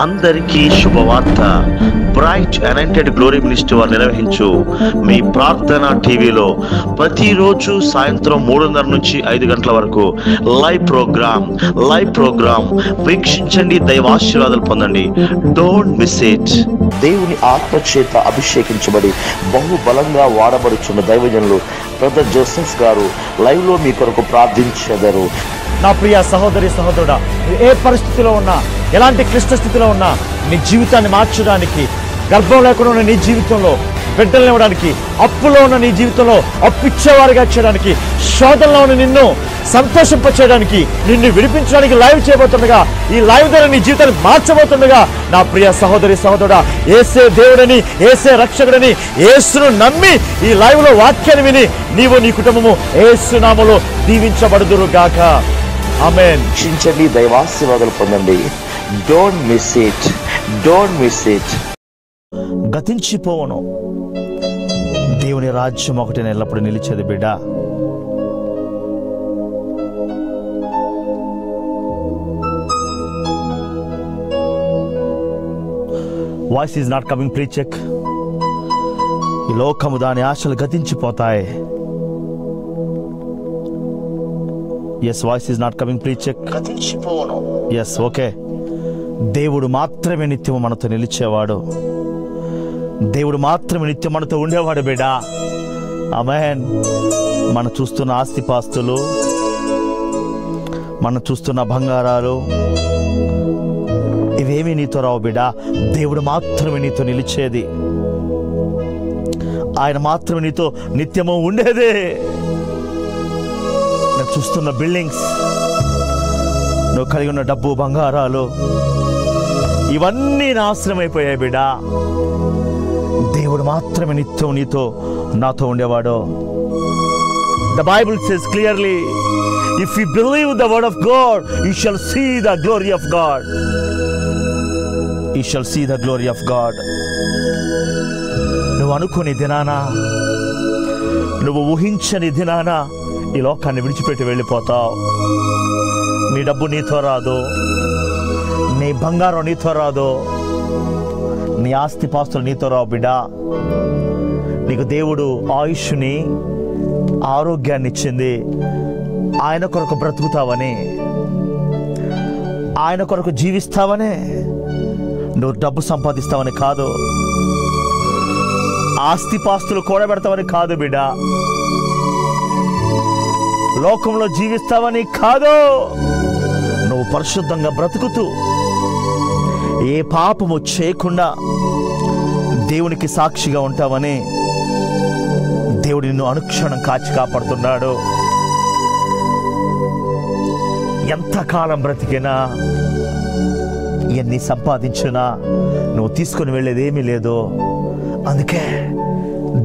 అందరికీ శుభవార్త. Bright anointed glory ministry వారు నిర్వహించు మీ ప్రార్థన టీవీలో ప్రతిరోజు సాయంత్రం 3:30 నుంచి 5 గంటల వరకు లైవ్ ప్రోగ్రామ్ వీక్షించండి, దైవాశీర్వాదాలు పొందండి. Don't miss it. దేవుని ఆత్మచేత అభిషేకించబడి బహుబలంగా వాడబడుచున్న దైవజనులు బ్రదర్ జోసెఫ్ గారు లైవ్ లో మీ కొరకు ప్రార్థించెదరు. నా ప్రియ సహోదరి సహోదరుడా, ఏ పరిస్థితిలో ఉన్నా, ఎలాంటి క్లిష్ట స్థితిలో ఉన్నా, నీ జీవితాన్ని మార్చడానికి, గర్భం లేకుండా ఉన్న నీ జీవితంలో బిడ్డలను ఇవ్వడానికి, అప్పులో ఉన్న నీ జీవితంలో అప్పిచ్చేవారిగా చేయడానికి, శోధనలో ఉన్న నిన్ను సంతోషింపచేయడానికి, నిన్ను విడిపించడానికి లైవ్ చేయబోతుండగా, ఈ లైవ్ ద్వారా నీ జీవితాన్ని మార్చబోతుండగా, నా ప్రియ సహోదరి సహోదరుడా, యేసే దేవుడని, యేసే రక్షకుడని, యేసును నమ్మి ఈ లైవ్ లో వాక్యాన్ని విని నీవు నీ కుటుంబము యేసు నామములో దీవించబడుదురు గాక. ఆమేన్. వీక్షించండి, దైవాశీర్వాదాలు పొందండి. Don't miss it. గతించిపోవను, దేవుని రాజ్యం ఒకటి ఎల్లప్పుడు నిలిచేది బిడ్డ. Voice is not coming, please check. ఈ లోకము దాని ఆశలు గతించిపోతాయి. Yes, voice is not coming, please check. గతించిపోవను. Yes, okay. దేవుడు మాత్రమే నిత్యం మనతో నిలిచేవాడు. దేవుడు మాత్రమే నిత్యం మనతో ఉండేవాడు బిడ్డ. ఆమేన్. మనం చూస్తున్న ఆస్తిపాస్తులు, మనం చూస్తున్న బంగారాలు, ఇవేమీ నీతో రావు బిడ్డ. దేవుడు మాత్రమే నీతో నిలిచేది. ఆయన మాత్రమే నీతో నిత్యము ఉండేదే. నువ్వు చూస్తున్న బిల్డింగ్స్, నువ్వు కలిగి ఉన్న డబ్బు, బంగారాలు, ఇవన్నీ నాశనం అయిపోయాయి బిడ్డ. దేవుడు మాత్రమే నిత్యం నీతో నాతో ఉండేవాడు. The Bible says clearly, if you believe the word of God, you shall see the glory of God. You shall see the glory of God. నువ్వు అనుకునే దినాన, నువ్వు ఊహించని దినాన ఈ లోకాన్ని విడిచిపెట్టి వెళ్ళిపోతావు. నీ డబ్బు నీతో రాదు, నీ బంగారం నీతో రాదు, నీ ఆస్తిపాస్తులు నీతో రావు బిడ్డ. నీకు దేవుడు ఆయుష్ని, ఆరోగ్యాన్ని ఇచ్చింది ఆయన కొరకు బ్రతుకుతావని, ఆయన కొరకు జీవిస్తావనే. నువ్వు డబ్బు సంపాదిస్తావని కాదు, ఆస్తిపాస్తులు కూడబెడతావని కాదు బిడ్డ, లోకంలో జీవిస్తావని కాదు. నువ్వు పరిశుద్ధంగా బ్రతుకుతూ ఏ పాపము చేయకుండా దేవునికి సాక్షిగా ఉంటావని దేవుడు నిన్ను అనుక్షణం కాచి కాపాడుతున్నాడు. ఎంతకాలం బ్రతికినా, ఎన్ని సంపాదించినా నువ్వు తీసుకుని వెళ్ళేది ఏమీ లేదు. అందుకే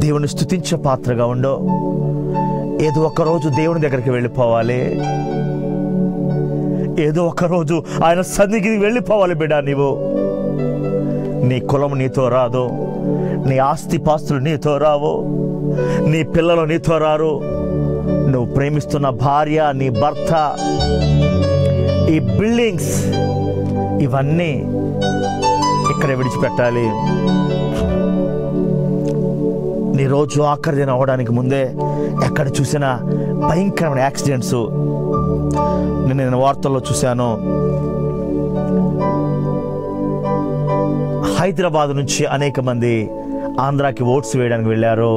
దేవుని స్తుతించే పాత్రగా ఉండో. ఏదో ఒకరోజు దేవుని దగ్గరికి వెళ్ళిపోవాలి, ఏదో ఒకరోజు ఆయన సన్నిధికి వెళ్ళిపోవాలి బిడ్డ. నీవు, నీ కులం నీతో రాదు, నీ ఆస్తిపాస్తులు నీతో రావు, నీ పిల్లలు నీతో రారు, నువ్వు ప్రేమిస్తున్న భార్య, నీ భర్త, ఈ బిల్డింగ్స్, ఇవన్నీ ఇక్కడే విడిచిపెట్టాలి. నీ రోజు ఆఖరి దినం అవ్వడానికి ముందే ఎక్కడ చూసినా భయంకరమైన యాక్సిడెంట్స్. నేను వార్తల్లో చూశాను, హైదరాబాద్ నుంచి అనేక మంది ఆంధ్రాకి ఓట్స్ వేయడానికి వెళ్ళారు.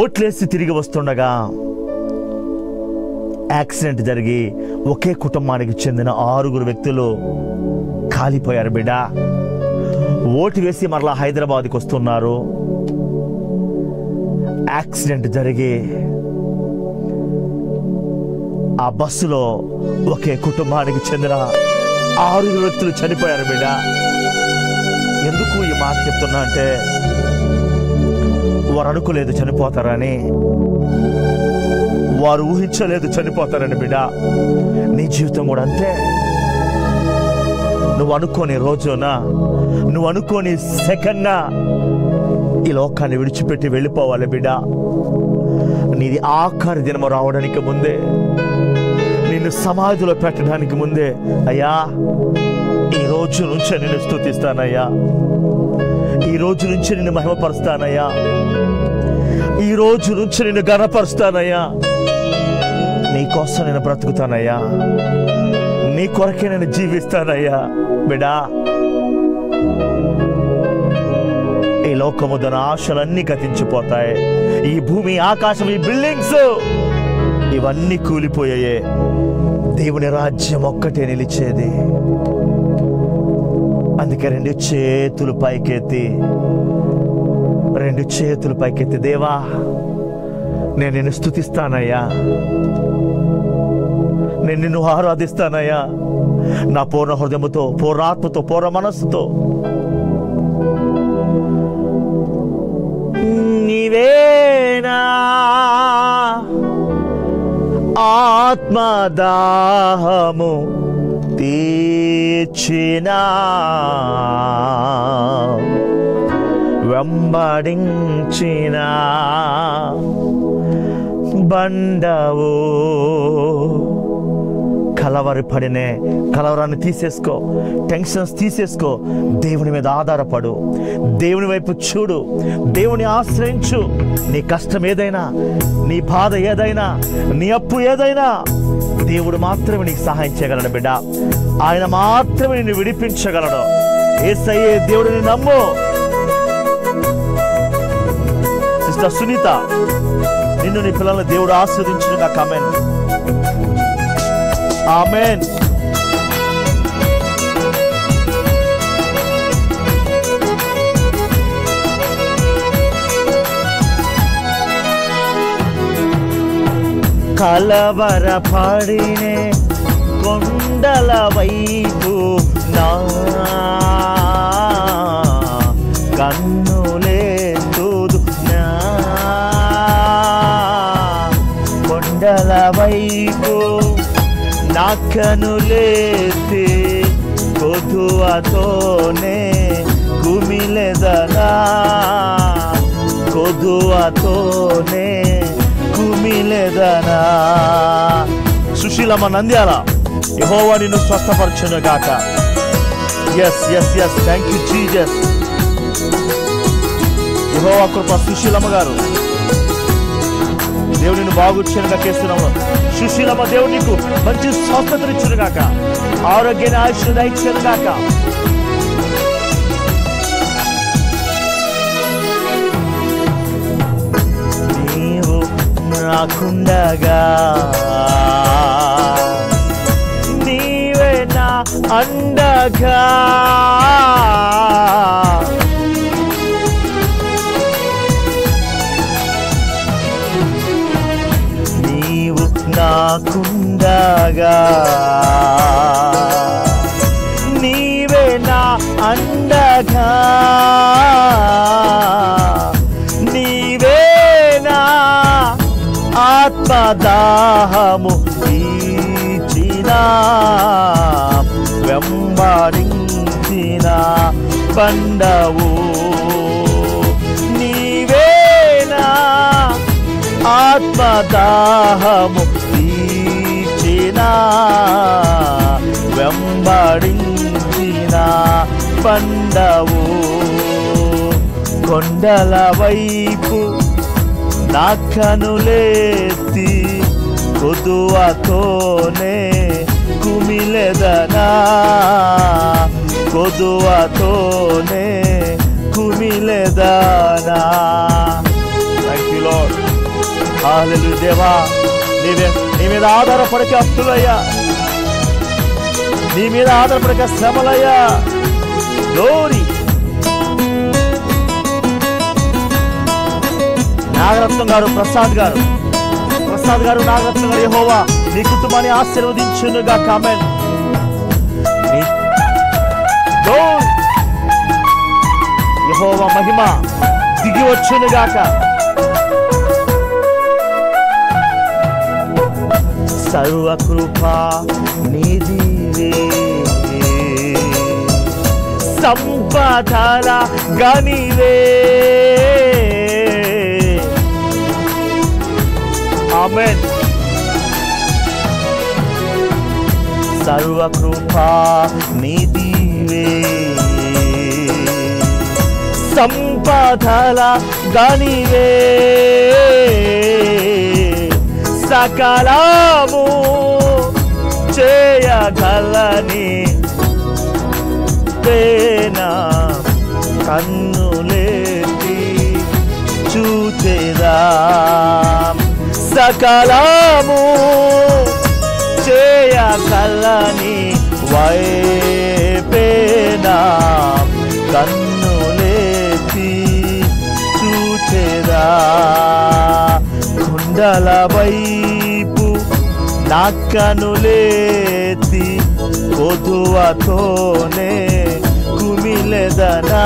ఓట్లేసి తిరిగి వస్తుండగా యాక్సిడెంట్ జరిగి ఒకే కుటుంబానికి చెందిన 6 వ్యక్తులు కాలిపోయారు బిడ్డ. ఓటు వేసి మరలా హైదరాబాద్కి వస్తున్నారు. యాక్సిడెంట్ జరిగి ఆ బస్సులో ఒకే కుటుంబానికి చెందిన 6 వ్యక్తులు చనిపోయారు బిడ్డ. ఎందుకు ఈ మాట చెప్తున్నా అంటే, వారు అనుకోలేదు చనిపోతారని, వారు ఊహించలేదు చనిపోతారని బిడ్డ. నీ జీవితం కూడా అంతే. నువ్వు అనుకోని రోజున, నువ్వు అనుకోని సెకండ్నా ఈ లోకాన్ని విడిచిపెట్టి వెళ్ళిపోవాలి బిడ్డ. నీది ఆఖరి దినము రావడానికి ముందే, నిన్ను సమాధిలో పెట్టడానికి ముందే, అయ్యా ఈరోజు రోజు నుంచే నిన్ను స్తుతిస్తానయ్యా, ఈ రోజు నుంచి నిన్ను మహిమపరుస్తానయ్యా, ఈ రోజు నుంచి నిన్ను ఘనపరుస్తానయ్యా. నీ కోసం నేను బ్రతుకుతానయ్యా, నీ కొరకే నేను జీవిస్తానయ్యా. బిడా, ఈ లోకము దాని ఆశలన్నీ గతించిపోతాయి. ఈ భూమి, ఆకాశం, ఈ బిల్డింగ్స్ ఇవన్నీ కూలిపోయాయే. దేవుని రాజ్యం ఒక్కటే నిలిచేది. అందుకే రెండు చేతులు పైకెత్తి దేవా, నేను నిన్ను స్తుతిస్తానయ్యా, నేను నిన్ను ఆరాధిస్తానయ్యా. నా పూర్ణ హృదయముతో, పూర్ణ ఆత్మతో, పూర్ణ మనస్సుతో. నీవేనా ఆత్మదాహము తీర్చినా, వెంబడించినా బండవు. కలవరాన్ని తీసేసుకో, టెన్షన్స్ తీసేసుకో. దేవుని మీద ఆధారపడు, దేవుని వైపు చూడు, దేవుని ఆశ్రయించు. నీ కష్టం ఏదైనా, నీ బాధ ఏదైనా, నీ అప్పు ఏదైనా దేవుడు మాత్రమే నీకు సహాయం చేయగలడు బిడ్డ. ఆయన మాత్రమే నిన్ను విడిపించగలడు. యేసయ్యే దేవుడిని నమ్ము. సిస్టర్ సునీత, నిన్ను నీ పిల్లల్ని దేవుడు ఆశీర్వదించునుగా. ఆమేన్, ఆమేన్. కలవరపడినే కొండల వైపు నా కన్నులేతుదు, నా కొండల వైపు నా కన్నులేతి కొదువతోనే కుమిలెదనా, కొదువతోనే కుమిలెదనా. సుశీలమ్మ నంద్యాల, యెహోవా నిన్ను స్వస్థపరచును గాక. Yes yes yes, thank you Jesus. యెహోవా కృప. సుశీలమ్మ గారు, దేవుడు నిన్ను బాగుచ్చునుగా చేస్తున్నాము. సుశీలమ్మ, దేవుడు నీకు మంచి స్వస్థతనిచ్చును గాక, ఆరోగ్యాన్ని ఆయుష్ను దయచేయును గాక. నీవు నాకుండగా నీవే నా అండగా, నీవు నాకుండగా నీవే నా అండగా, నీవే నా ఆత్మదాహము తీర్చినా, వెంబడించిన బండవు. నీవే నా ఆత్మదాహము తీర్చినా, వెంబడించిన బండవు. కొండల వైపు నా కనులేతి కొదువతోనే కుమిలెదనా, కొదువతోనే కుమిలెదనా. Thank you Lord. హల్లెలూయా. దేవా, నీ మీద ఆధారపడక అప్పులయ్యా, నీ మీద ఆధారపడక శ్రమలయ్యా. గ్లోరీ. నాగరత్నం గారు, ప్రసాద్ గారు, నాగరత్నం గారు, యెహోవా నీ కుటుంబాన్ని ఆశీర్వదించునుగా. ఆమేన్. యెహోవా మహిమ దిగి వచ్చునుగాక. సర్వకృప నీదివే, సంపదల గనివే. ఆమేన్. సర్వకృప నీదివే, నీవే, సంపదల గనివే, సకలము చేయగలని పేనా కన్నులేటి చూచేదా, సకలము చేయగలని వైపేనా కన్నులేటి చూచేదా, కుండల వైపు నా కనులేతి కొదువతోనే కుమిలెదనా,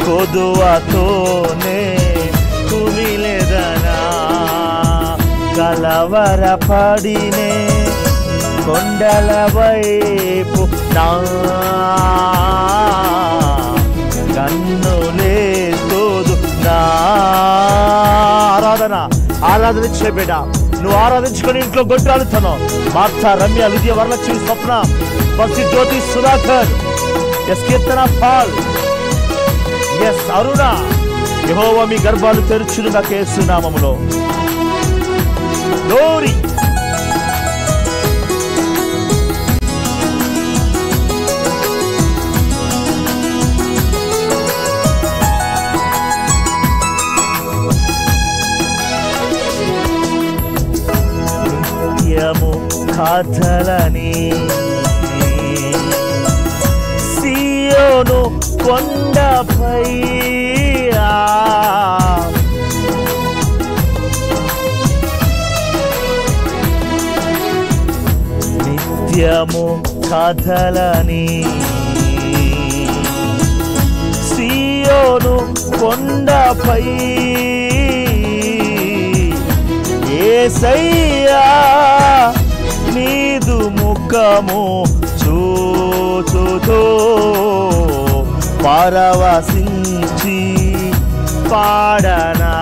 కొదువతోనే కుమిలెదనా, కలవరపడినే కొండల వైపు నా కన్నులే తోదు నా. ఆరాధన చేబేడ, నువ్వు ఆరాధించుకొని ఇంట్లో గొడ్రాలుతాను. మార్తా, రమ్య, లుదియ, వరలక్ష్మి, స్వప్న, పసి, జ్యోతి, సుధాకర్, ఎస్ కీర్తన, పాల్, ఎస్ అరుణ, యెహోవా మీ గర్భాలు తెరుచునుగా యేసు నామములో. గ్లోరీ. కథలని సియోను కొండపై నిత్యము కథలని సియోను కొండపై యేసయ్యా నీదు ముఖము చూచుతో పరవశించి పాడనా,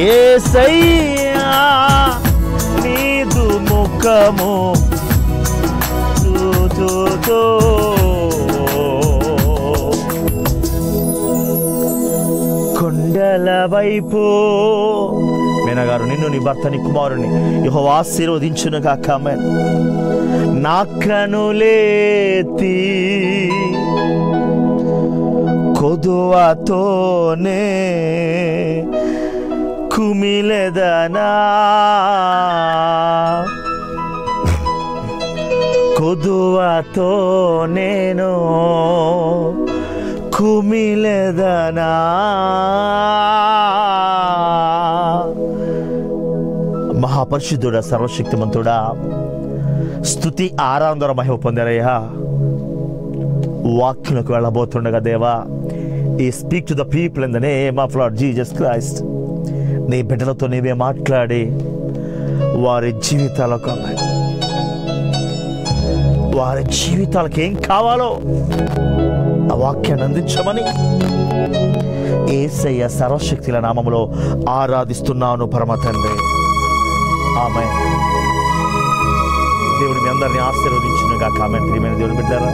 యేసయ్యా నీదు ముఖము చూచుతో. కొండల వైపు మేనగారు నిన్ను, నీ భర్త, నీ కుమారుని యెహోవా ఆశీర్వదించును గాక. ఆమేన్. నా కనులేతి కొదువతోనే కుమిలెదనా, కొదువతో నేను కుమిలెదనా. మహాపరిశుద్ధుడా, సర్వశక్తిమంతుడా, స్తుతి ఆరాధన మహిమ పొందారయ్యా. వాక్యులకు వెళ్ళబోతుండగా దేవా, he speak to the people in the name of lord Jesus Christ. నీ బిడ్డలతో నీవే మాట్లాడి వారి జీవితాలకు, వారి జీవితాలకు ఏం కావాలో ఆ వాక్యాన్ని అందించమని యేసయ్య సర్వశక్తుల నామములో ఆరాధిస్తున్నాను పరమ తండ్రి. ఆమేన్. దేవుడు మీ అందరినీ ఆశీర్వదించును గాక. ఆమేన్. ప్రియమైన దేవుని బిడ్డలారా,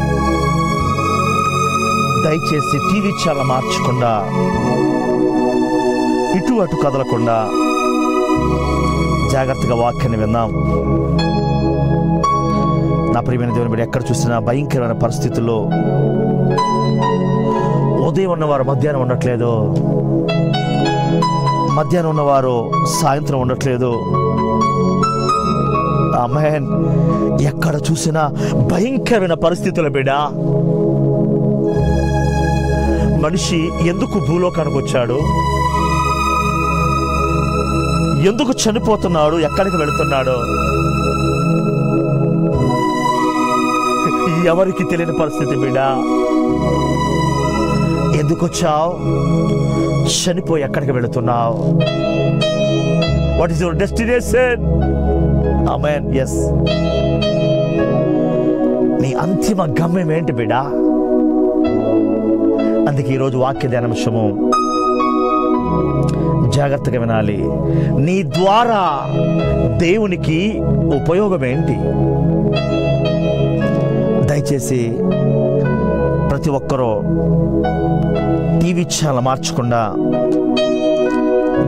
దయచేసి టీవీ ఛానల్ మార్చకుండా, ఇటు అటు కదలకుండా జాగ్రత్తగా వాక్యాన్ని విందాం. నా ప్రియమైన దేవుని బిడ్డ, ఎక్కడ చూసినా భయంకరమైన పరిస్థితుల్లో ఉదయం ఉన్నవారు మధ్యాహ్నం ఉండట్లేదు, మధ్యాహ్నం ఉన్నవారు సాయంత్రం ఉండట్లేదు. ఆమేన్. ఎక్కడ చూసినా భయంకరమైన పరిస్థితుల బిడ్డ. మనిషి ఎందుకు భూలోకానికి వచ్చాడు? ఎందుకు చనిపోతున్నాడు? ఎక్కడికి వెళుతున్నాడు? ఎవరికి తెలియని పరిస్థితి బిడ్డ. ఎందుకు వచ్చావు? చనిపోయి ఎక్కడికి వెళుతున్నావు? What is your destination? ఆమేన్. ఎస్, నీ అంతిమ గమ్యం ఏంటి బిడ్డ? అందుకే ఈరోజు వాక్య ధ్యానాంశము జాగ్రత్తగా వినాలి. నీ ద్వారా దేవునికి ఉపయోగం ఏంటి? దయచేసి ప్రతి ఒక్కరూ టీవీ ఛానల్ మార్చకుండా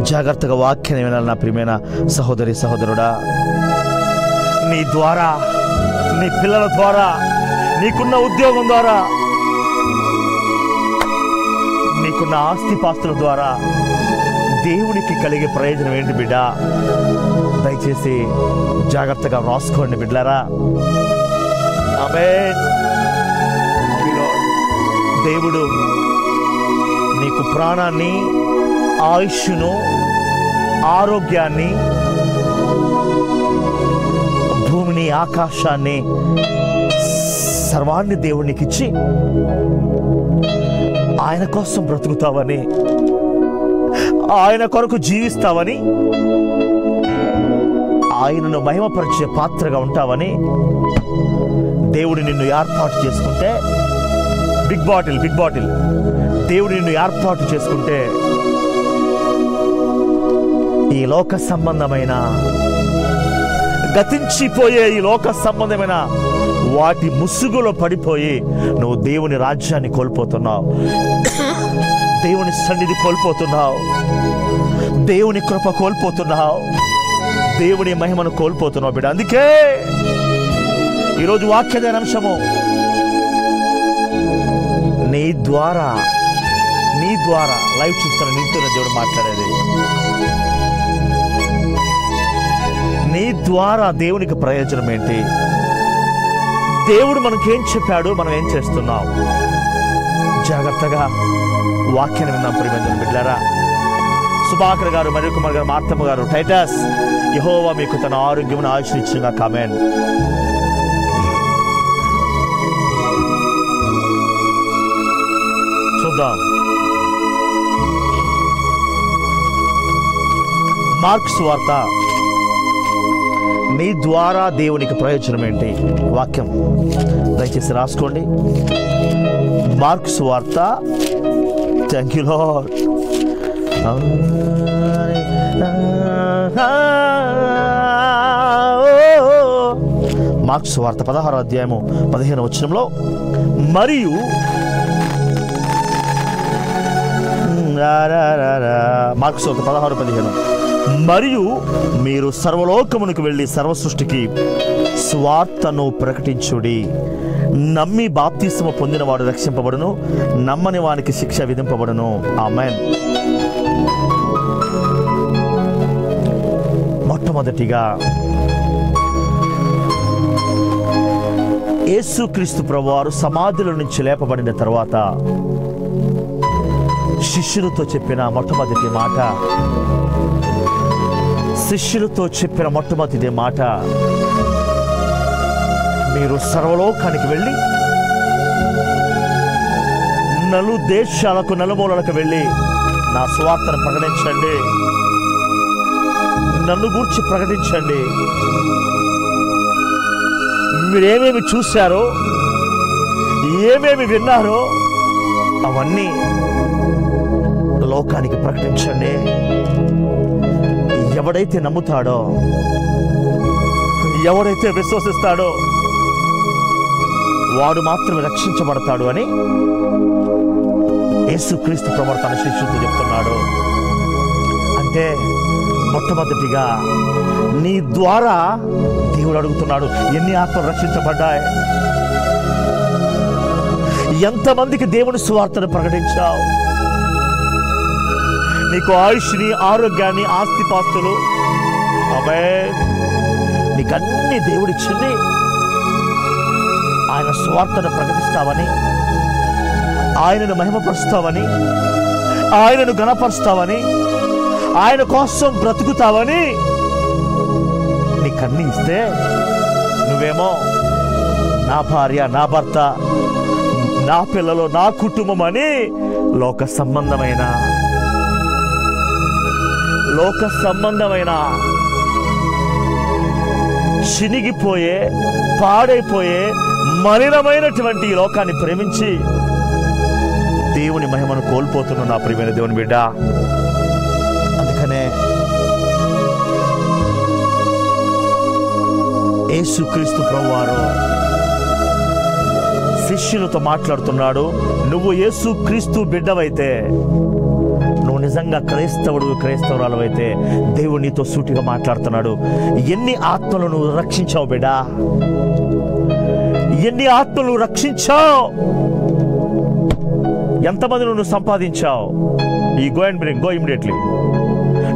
జాగ్రత్తగా వాక్యాన్ని వినాలి. నా ప్రియమైన సహోదరి సహోదరుడా, నీ ద్వారా, నీ పిల్లల ద్వారా, నీకున్న ఉద్యోగం ద్వారా, నీకున్న ఆస్తిపాస్తుల ద్వారా దేవునికి కలిగే ప్రయోజనం ఏంటి బిడ్డ? దయచేసి జాగ్రత్తగా రాసుకోండి బిడ్డలారా. ఆమేన్. దేవుడు నీకు ప్రాణాన్ని, ఆయుష్ను, ఆరోగ్యాన్ని, భూమిని, ఆకాశాన్ని, సర్వాన్ని దేవునికి ఇచ్చి ఆయన కోసం బ్రతుకుతావని, ఆయన కొరకు జీవిస్తావని, ఆయనను మహిమపరిచే పాత్రగా ఉంటావని దేవుడు నిన్ను ఏర్పాటు చేసుకుంటే, బిగ్ బాటిల్ దేవుడు నిన్ను ఏర్పాటు చేసుకుంటే ఈ లోక సంబంధమైన, గతించిపోయే ఈ లోక సంబంధమైన వాటి ముసుగులో పడిపోయి నువ్వు దేవుని రాజ్యాన్ని కోల్పోతున్నావు, దేవుని సన్నిధి కోల్పోతున్నావు, దేవుని కృప కోల్పోతున్నావు, దేవుని మహిమను కోల్పోతున్నావు బిడ్డ. అందుకే ఈరోజు వాక్యమైన అంశము, నీ ద్వారా లైవ్ చూస్తున్న నీతోనే దేవుడు మాట్లాడేది. నీ ద్వారా దేవునికి ప్రయోజనం ఏంటి? దేవుడు మనకేం చెప్పాడు, మనం ఏం చేస్తున్నాం? జాగ్రత్తగా వాక్యాన్ని విన్నాం ప్రియమైన బిడ్డలారా. సుభాకర్ గారు, మరియు కుమార్ గారు, మార్తమ్మ గారు, టైటస్, యెహోవా మీకు తన ఆరోగ్యమును ఆశీర్వదించుగా. కామెంట్. చూద్దాం. మార్కు సువార్త, నీ ద్వారా దేవునికి ప్రయోజనం ఏంటి? వాక్యం దయచేసి రాసుకోండి. మార్కు సువార్త. Thank you lord. మార్కు సువార్త 16వ అధ్యాయము 15వ వచనంలో, మరియు మార్కు సువార్త 16:15, మరియు మీరు సర్వలోకమునకు వెళ్ళి సర్వ సృష్టికి సువార్తను ప్రకటించుడి. నమ్మి బాప్తిస్మము పొందినవాడు రక్షింపబడును, నమ్మని వానికి శిక్ష విధింపబడును. ఆమేన్. మొట్టమొదటిగా యేసుక్రీస్తు ప్రభువారు సమాధిలో నుంచి లేపబడిన తర్వాత శిష్యులతో చెప్పిన మొట్టమొదటి మాట, మీరు సర్వలోకానికి వెళ్ళి దేశాలకు నలుమూలలకు వెళ్ళి నా సువార్తను ప్రకటించండి, నన్ను గూర్చి ప్రకటించండి. మీరేమేమి చూశారో, ఏమేమి విన్నారో అవన్నీ లోకానికి ప్రకటించండి. ఎవడైతే నమ్ముతాడో, ఎవడైతే విశ్వసిస్తాడో వాడు మాత్రమే రక్షించబడతాడు అని యేసుక్రీస్తు ప్రభువు తన శిష్యులతో చెప్తున్నాడు. అంటే మొట్టమొదటిగా నీ ద్వారా దేవుడు అడుగుతున్నాడు, ఎన్ని ఆత్మలు రక్షించబడ్డాయి? ఎంతమందికి దేవుని సువార్తను ప్రకటించావు? నీకు ఆయుష్ని, ఆరోగ్యాన్ని, ఆస్తిపాస్తులు, నీకన్నీ దేవుడిచ్చింది ఆయన సువార్తను ప్రకటిస్తావని, ఆయనను మహిమపరుస్తావని, ఆయనను ఘనపరుస్తావని, ఆయన కోసం బ్రతుకుతావని నీకన్నీ ఇస్తే నువ్వేమో నా భార్య, నా భర్త, నా పిల్లలు, నా కుటుంబం అని లోక సంబంధమైన చినిగిపోయే, పాడైపోయే, మలినమైనటువంటి ఈ లోకాన్ని ప్రేమించి దేవుని మహిమను కోల్పోతున్న నా ప్రియమైన దేవుని బిడ్డ. అందుకనే యేసుక్రీస్తు ప్రభువారు శిష్యులతో మాట్లాడుతున్నాడు. నువ్వు యేసు క్రీస్తు బిడ్డవైతే, నువ్వు నిజంగా క్రైస్తవురాలు అయితే దేవుడు నీతో సూటిగా మాట్లాడుతున్నాడు. ఎన్ని ఆత్మలు నువ్వు రక్షించావు బిడ్డా, ఎన్ని ఆత్మలు రక్షించావు, ఎంతమంది నువ్వు సంపాదించావు. ఈ go and bring, go immediately.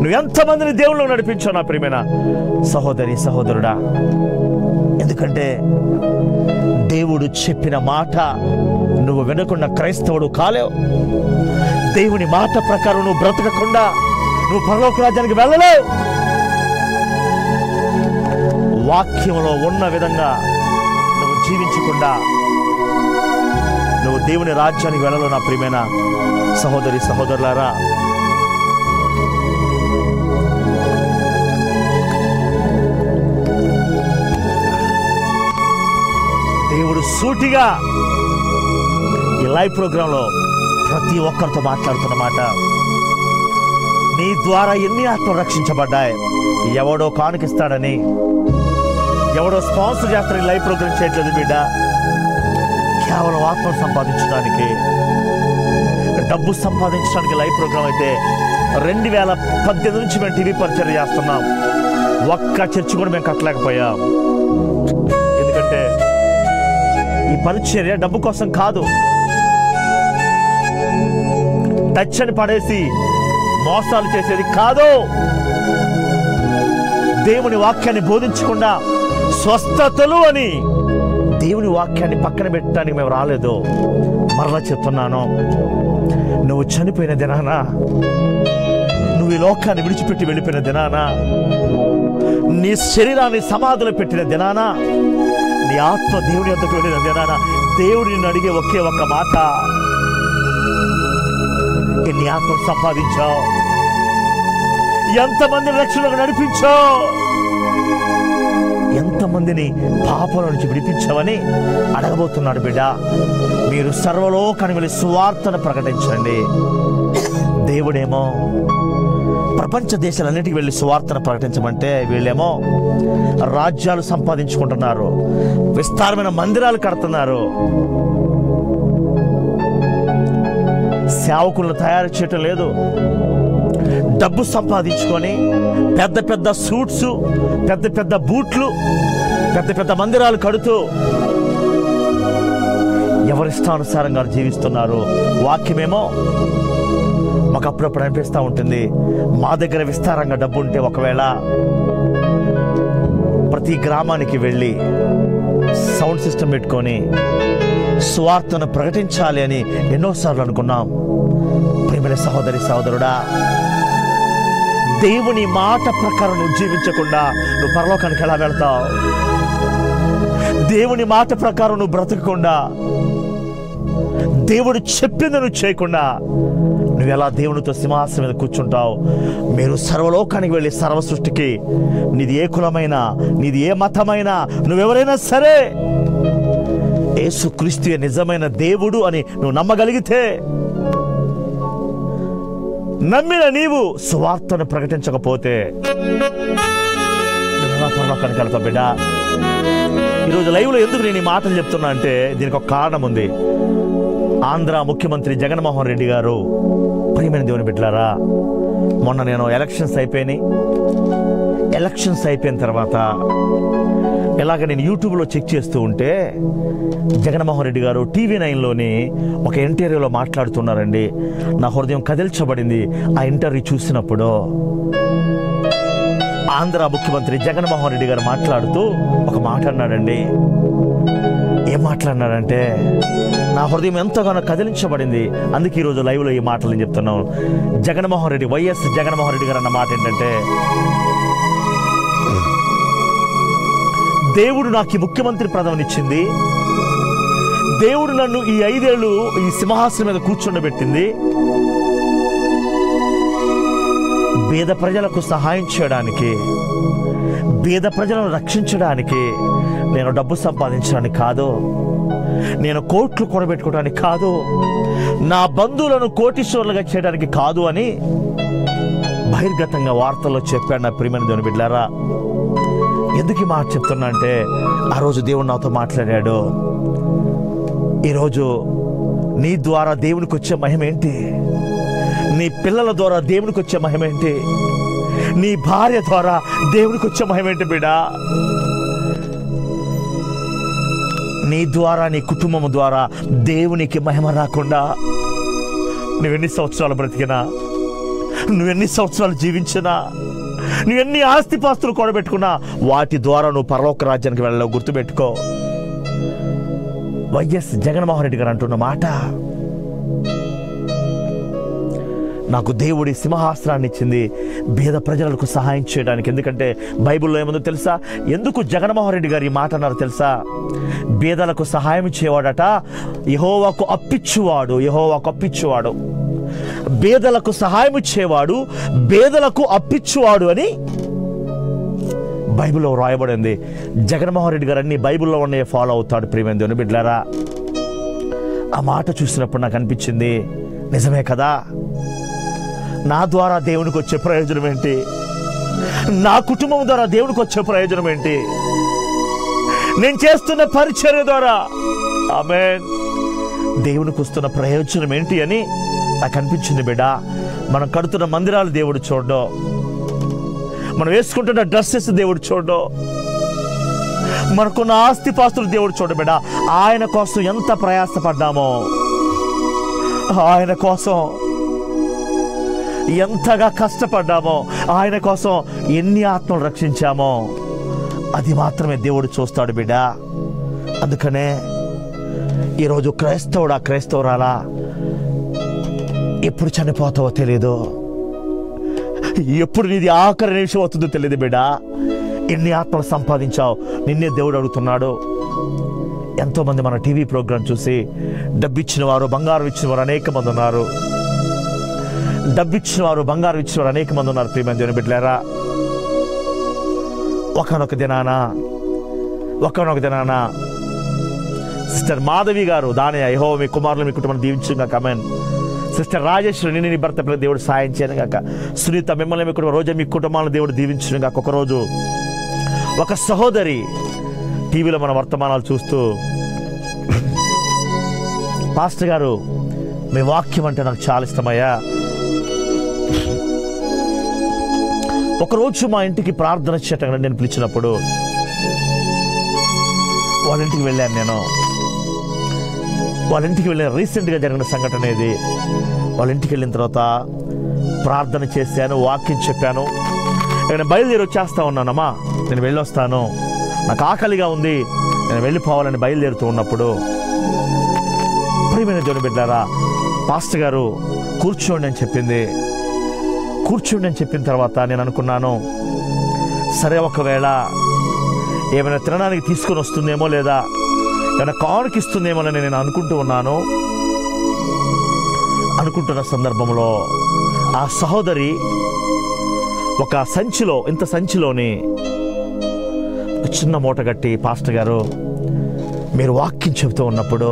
నువ్వు ఎంతమందిని దేవుళ్ళు నడిపించావు నా ప్రియమైన సహోదరి సహోదరుడా. ఎందుకంటే దేవుడు చెప్పిన మాట నువ్వు వినకుండా క్రైస్తవుడు కాలేవు. దేవుని మాట ప్రకారం నువ్వు బ్రతకకుండా నువ్వు పరలోక రాజ్యానికి వెళ్ళలేవు. వాక్యంలో ఉన్న విధంగా నువ్వు జీవించకుండా నువ్వు దేవుని రాజ్యానికి వెళ్ళలేవు నా ప్రియమైన సహోదరి సహోదరులారా. దేవుడు సూటిగా ఈ లైవ్ ప్రోగ్రాంలో ప్రతి ఒక్కరితో మాట్లాడుతున్నమాట. నీ ద్వారా ఎన్ని ఆత్మలు రక్షించబడ్డాయి. ఎవడో కానుకిస్తాడని, ఎవడో స్పాన్సర్ చేస్తాడని లైవ్ ప్రోగ్రాం చేయట్లేదు బిడ్డ. కేవలం ఆత్మలు సంపాదించడానికి, డబ్బు సంపాదించడానికి లైవ్ ప్రోగ్రాం అయితే 2018 నుంచి మేము టీవీ పరిచయం చేస్తున్నాం. ఒక్క చర్చి కూడా మేము కట్టలేకపోయాం. ఎందుకంటే ఈ పరిచర్య డబ్బు కోసం కాదు. టచ్ అని పడేసి మోసాలు చేసేది కాదు. దేవుని వాక్యాన్ని బోధించకుండా స్వస్థతలు అని దేవుని వాక్యాన్ని పక్కన పెట్టడానికి మేము రాలేదు. మరలా చెప్తున్నాను, నువ్వు చనిపోయిన దినాన, నువ్వు ఈ లోకాన్ని విడిచిపెట్టి వెళ్ళిపోయిన దినాన, నీ శరీరాన్ని సమాధిలో పెట్టిన దినాన, నీ ఆత్మ దేవుని వద్దకు వెళ్ళిన దినాన దేవుడిని అడిగే ఒకే ఒక్క మాట, ఎన్ని ఆత్మలు సంపాదించావు, ఎంతమందిని రక్షణకు నడిపించావు, ఎంతమందిని పాపల నుంచి విడిపించావని అడగబోతున్నాడు బిడ్డ. మీరు సర్వలోకానికి వెళ్ళి సువార్తను ప్రకటించండి. దేవుడేమో ప్రపంచ దేశాలన్నిటికీ వెళ్ళి సువార్తను ప్రకటించమంటే వీళ్ళేమో రాజ్యాలు సంపాదించుకుంటున్నారు, విస్తారమైన మందిరాలు కడుతున్నారు, సేవకులను తయారు చేయటం లేదు. డబ్బు సంపాదించుకొని పెద్ద పెద్ద సూట్స్, పెద్ద పెద్ద బూట్లు, పెద్ద పెద్ద మందిరాలు కడుతూ ఎవరిష్టానుసారంగా జీవిస్తున్నారు. వాక్యమేమో మాకు అప్పుడప్పుడు అనిపిస్తూ ఉంటుంది, మా దగ్గర విస్తారంగా డబ్బు ఉంటే ఒకవేళ ప్రతి గ్రామానికి వెళ్ళి సౌండ్ సిస్టమ్ పెట్టుకొని స్వార్థను ప్రకటించాలి అని ఎన్నోసార్లు అనుకున్నాం. ప్రియమైన సహోదరి సహోదరుడా, దేవుని మాట ప్రకారం నువ్వు జీవించకుండా నువ్వు పరలోకానికి ఎలా వెళ్తావు? దేవుని మాట ప్రకారం నువ్వు బ్రతకకుండా, దేవుడు చెప్పింది నువ్వు చేయకుండా నువ్వు ఎలా దేవునితో సింహాసనం మీద కూర్చుంటావు? మీరు సర్వలోకానికి వెళ్ళి సర్వ సృష్టికి, నీది ఏ కులమైనా, నీది ఏ మతమైనా, నువ్వెవరైనా సరే యేసుక్రీస్తు నిజమైన దేవుడు అని నువ్వు నమ్మగలిగితే, నమ్మిన నీవు సువార్తను ప్రకటించకపోతే నువ్వు పరలోకానికి వెళ్తావు బిడ్డ. ఈరోజు లైవ్లో ఎందుకు నేను ఈ మాటలు చెప్తున్నా అంటే దీనికి ఒక కారణం ఉంది. ఆంధ్ర ముఖ్యమంత్రి జగన్మోహన్ రెడ్డి గారు, ప్రియమైన దేవుని బిడ్డలారా, మొన్న నేను ఎలక్షన్స్ అయిపోయిన తర్వాత ఇలాగ నేను యూట్యూబ్లో చెక్ చేస్తూ ఉంటే జగన్మోహన్ రెడ్డి గారు TV9లోని ఒక ఇంటర్వ్యూలో మాట్లాడుతున్నారండి. నా హృదయం కదిల్చబడింది ఆ ఇంటర్వ్యూ చూసినప్పుడు. ఆంధ్ర ముఖ్యమంత్రి జగన్మోహన్ రెడ్డి గారు మాట్లాడుతూ ఒక మాట అన్నాడండి. ఏం మాట్లాడినాడంటే నా హృదయం ఎంతగానో కదిలించబడింది. అందుకే ఈరోజు లైవ్లో ఈ మాటలు నేను చెప్తున్నాను. జగన్మోహన్ రెడ్డి, వైఎస్ జగన్మోహన్ రెడ్డి గారు అన్న మాట ఏంటంటే, దేవుడు నాకు ఈ ముఖ్యమంత్రి పదవినిచ్చింది, దేవుడు నన్ను ఈ 5 ఏళ్ళు ఈ సింహాసనం మీద కూర్చుండబెట్టింది, పేద ప్రజలకు సహాయం చేయడానికి, పేద ప్రజలను రక్షించడానికి, నేను డబ్బు సంపాదించడానికి కాదు, నేను కోట్లు కూడబెట్టుకోవడానికి కాదు, నా బంధువులను కోటీశ్వరులుగా చేయడానికి కాదు అని బహిర్గతంగా వార్తల్లో చెప్పాడు. నా ప్రియమైన దేవుని బిడ్డలారా, ఎందుకు ఈ మాట చెప్తున్నా అంటే ఆ రోజు దేవుడు నాతో మాట్లాడాడు. ఈరోజు నీ ద్వారా దేవునికి వచ్చే మహిమ ఏంటి? నీ పిల్లల ద్వారా దేవునికి వచ్చే మహిమ ఏంటి? నీ భార్య ద్వారా దేవునికి వచ్చే మహిమ ఏంటి బిడ్డా? నీ ద్వారా, నీ కుటుంబం ద్వారా దేవునికి మహిమ రాకుండా నువ్వెన్ని సంవత్సరాలు బ్రతికినా, నువ్వెన్ని సంవత్సరాలు జీవించినా, నువ్వెన్ని ఆస్తిపాస్తులు కూడబెట్టుకున్నా, వాటి ద్వారా నువ్వు పరలోక రాజ్యానికి వెళ్ళలేవు. గుర్తుపెట్టుకో. వైఎస్ జగన్మోహన్ రెడ్డి గారు అంటున్న మాట, నాకు దేవుడి సింహాసనాన్ని ఇచ్చింది పేద ప్రజలకు సహాయం చేయడానికి. ఎందుకంటే బైబిల్లో ఏముందో తెలుసా? ఎందుకు జగన్మోహన్ రెడ్డి గారు ఈ మాట అన్నారు తెలుసా? పేదలకు సహాయం చేయవాడట, యెహోవాకు అప్పిచ్చువాడు. యెహోవాకు అప్పిచ్చువాడు, పేదలకు సహాయం చేయవాడు, పేదలకు అప్పిచ్చువాడు అని బైబిల్లో రాయబడింది. జగన్మోహన్ రెడ్డి గారు అన్ని బైబిల్లో ఉన్నవి ఫాలో అవుతాడు. ప్రియమైన దేవుని బిడ్డలారా, ఆ మాట చూసినప్పుడు నాకు అనిపించింది, నిజమే కదా, నా ద్వారా దేవునికి వచ్చే ప్రయోజనం ఏంటి? నా కుటుంబం ద్వారా దేవునికి వచ్చే ప్రయోజనం ఏంటి? నేను చేస్తున్న పరిచర్య ద్వారా ఆమేన్ దేవునికి వస్తున్న ప్రయోజనం ఏంటి అని నాకు అనిపించింది బిడ్డ. మనం కడుతున్న మందిరాలు దేవుడు చూడడం, మనం వేసుకుంటున్న డ్రెస్సెస్ దేవుడు చూడడం, మనకున్న ఆస్తిపాస్తులు దేవుడు చూడ బిడ్డ. ఆయన కోసం ఎంత ప్రయాసపడ్డామో, ఆయన కోసం ఎంతగా కష్టపడ్డామో, ఆయన కోసం ఎన్ని ఆత్మలు రక్షించామో, అది మాత్రమే దేవుడు చూస్తాడు బిడ్డ. అందుకనే ఈరోజు క్రైస్తవుడా, క్రైస్తవురాలా, ఎప్పుడు చనిపోతావో తెలియదు, ఎప్పుడు నీది ఆఖరి నిమిషం అవుతుందో తెలియదు బిడ్డ. ఎన్ని ఆత్మలు సంపాదించావు? నిన్నే దేవుడు అడుగుతున్నాడు. ఎంతోమంది మన టీవీ ప్రోగ్రాం చూసి డబ్బిచ్చిన వారు, బంగారం ఇచ్చిన వారు అనేక మంది ఉన్నారు. డబ్బిచ్చిన వారు, బంగారం ఇచ్చిన వారు అనేక మంది ఉన్నారు. ప్రియమైన దేవుని బిడ్డలారా, ఒకనొక దినాన సిస్టర్ మాధవి గారు, దాని యెహోవా మీ కుమారులు మీ కుటుంబాన్ని దీవించుగా కమెన్. సిస్టర్ రాజేశ్వరి, నిన్ను నీ భర్త పిల్లలు దేవుడు సాయం చేయను గాక. సునీత, మిమ్మల్ని మీ కుటుంబం, రోజా మీ కుటుంబాలను దేవుడు దీవించును గాక. ఒకరోజు ఒక సహోదరి టీవీలో మన వర్తమానాలు చూస్తూ, పాస్టర్ గారు మీ వాక్యం అంటే నాకు చాలా ఇష్టమయ్యా, ఒకరోజు మా ఇంటికి ప్రార్థన చేయటం నేను పిలిచినప్పుడు వాళ్ళ ఇంటికి వెళ్ళాను. నేను వాళ్ళ ఇంటికి వెళ్ళిన రీసెంట్గా జరిగిన సంఘటన ఇది. వాళ్ళ ఇంటికి వెళ్ళిన తర్వాత ప్రార్థన చేశాను, వాక్యం చెప్పాను. నేను బయలుదేరి వచ్చేస్తా ఉన్నానమ్మా, నేను వెళ్ళొస్తాను, నాకు ఆకలిగా ఉంది, నేను వెళ్ళిపోవాలని బయలుదేరుతూ ఉన్నప్పుడు, ప్రియమైన దేవుని బిడ్డలారా, పాస్టర్ గారు కూర్చోండి అని చెప్పింది. కూర్చోండి అని చెప్పిన తర్వాత నేను అనుకున్నాను, సరే ఒకవేళ ఏమైనా తినడానికి తీసుకొని వస్తుందేమో, లేదా ఏమైనా కానుక ఇస్తుందేమో అని నేను అనుకుంటున్న సందర్భంలో ఆ సహోదరి ఒక సంచిలో, ఇంత సంచిలోని చిన్న మూట కట్టి, పాస్టర్ గారు మీరు వాక్యం చెబుతూ ఉన్నప్పుడు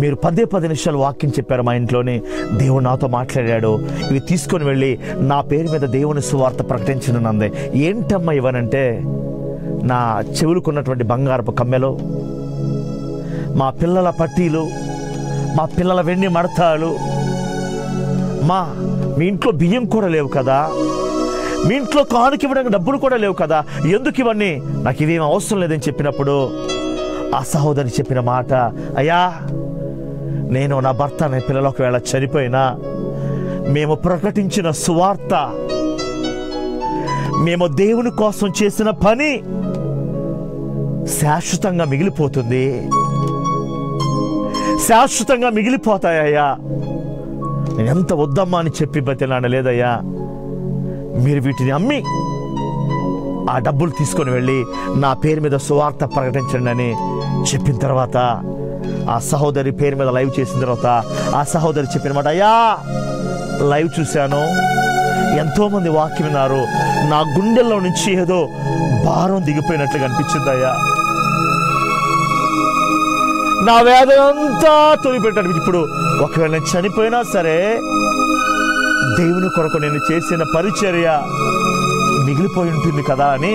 మీరు 10 నిమిషాలు వాక్యం చెప్పారు మా ఇంట్లోని, దేవుడు నాతో మాట్లాడాడు, ఇవి తీసుకొని వెళ్ళి నా పేరు మీద దేవుని సువార్త ప్రకటించనుంది. ఏంటమ్మా ఇవనంటే, నా చెవులుకున్నటువంటి బంగారపు కమ్మెలు, మా పిల్లల పట్టీలు, మా పిల్లల వెండి మడతాలు, మీ ఇంట్లో బియ్యం కూడా లేవు కదా, మీ ఇంట్లో కానుక ఇవ్వడానికి డబ్బులు కూడా లేవు కదా, ఎందుకు ఇవన్నీ? నాకు ఇవేం అవసరం లేదని చెప్పినప్పుడు ఆ సహోదరి చెప్పిన మాట, అయ్యా నేను నా భర్త, నా పిల్లలు ఒకవేళ చనిపోయినా మేము ప్రకటించిన సువార్త, మేము దేవుని కోసం చేసిన పని శాశ్వతంగా మిగిలిపోతుంది, శాశ్వతంగా మిగిలిపోతాయ్యా. నేను ఎంత వద్దమ్మా అని చెప్పి బతిలాన లేదయ్యా, మీరు వీటిని అమ్మి ఆ డబ్బులు తీసుకొని వెళ్ళి నా పేరు మీద సువార్త ప్రకటించండి అని చెప్పిన తర్వాత, ఆ సహోదరి పేరు మీద లైవ్ చేసిన తర్వాత ఆ సహోదరి చెప్పిన మాట, అయ్యా లైవ్ చూశాను, ఎంతోమంది వాక్యం విన్నారు, నా గుండెల్లో నుంచి ఏదో భారం దిగిపోయినట్లుగా అనిపించిందయ్యా, నా వేదన అంతా తొలిపెట్టాడు. ఇప్పుడు ఒకవేళ నేను చనిపోయినా సరే దేవుని కొరకు నేను చేసిన పరిచర్య మిగిలిపోయి ఉంటుంది కదా అని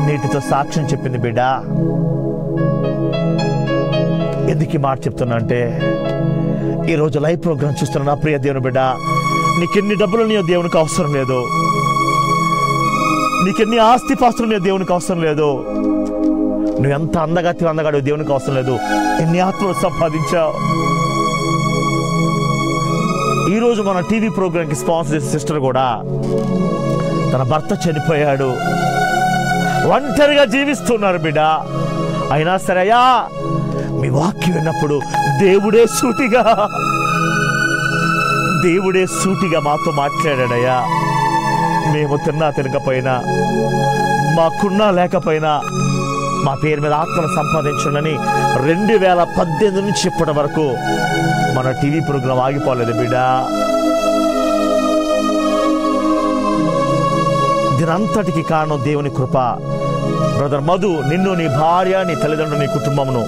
కన్నీటితో సాక్ష్యం చెప్పింది బిడ్డ. ఎందుకు ఈ మాట చెప్తున్నా అంటే, ఈరోజు లైవ్ ప్రోగ్రామ్ చూస్తున్న నా ప్రియ దేవుని బిడ్డ, నీకెన్ని డబ్బులు నీ దేవునికి అవసరం లేదు, నీకెన్ని ఆస్తిపాస్తులు నీ దేవునికి అవసరం లేదు, నువ్వు ఎంత అందగాడు దేవునికి అవసరం లేదు, ఎన్ని ఆత్మలు సంపాదించావు. ఈరోజు మన టీవీ ప్రోగ్రామ్కి స్పాన్సర్ చేసే సిస్టర్ కూడా తన భర్త చనిపోయాడు, ఒంటరిగా జీవిస్తున్నారు బిడ్డ. అయినా సరే అయ్యా, మీ వాక్యం విన్నప్పుడు దేవుడే సూటిగా మాతో మాట్లాడాడయ్యా. మేము తిన్నా తినకపోయినా, మాకున్నా లేకపోయినా మా పేరు మీద ఆత్మను సంపాదించండి 2018 నుంచి ఇప్పటి వరకు మన టీవీ ప్రోగ్రాం ఆగిపోలేదు బిడ్డ. దీనంతటికి కారణం దేవుని కృప. బ్రదర్ మధు, నిన్ను, నీ భార్య, నీ తల్లిదండ్రులు, నీ కుటుంబమును,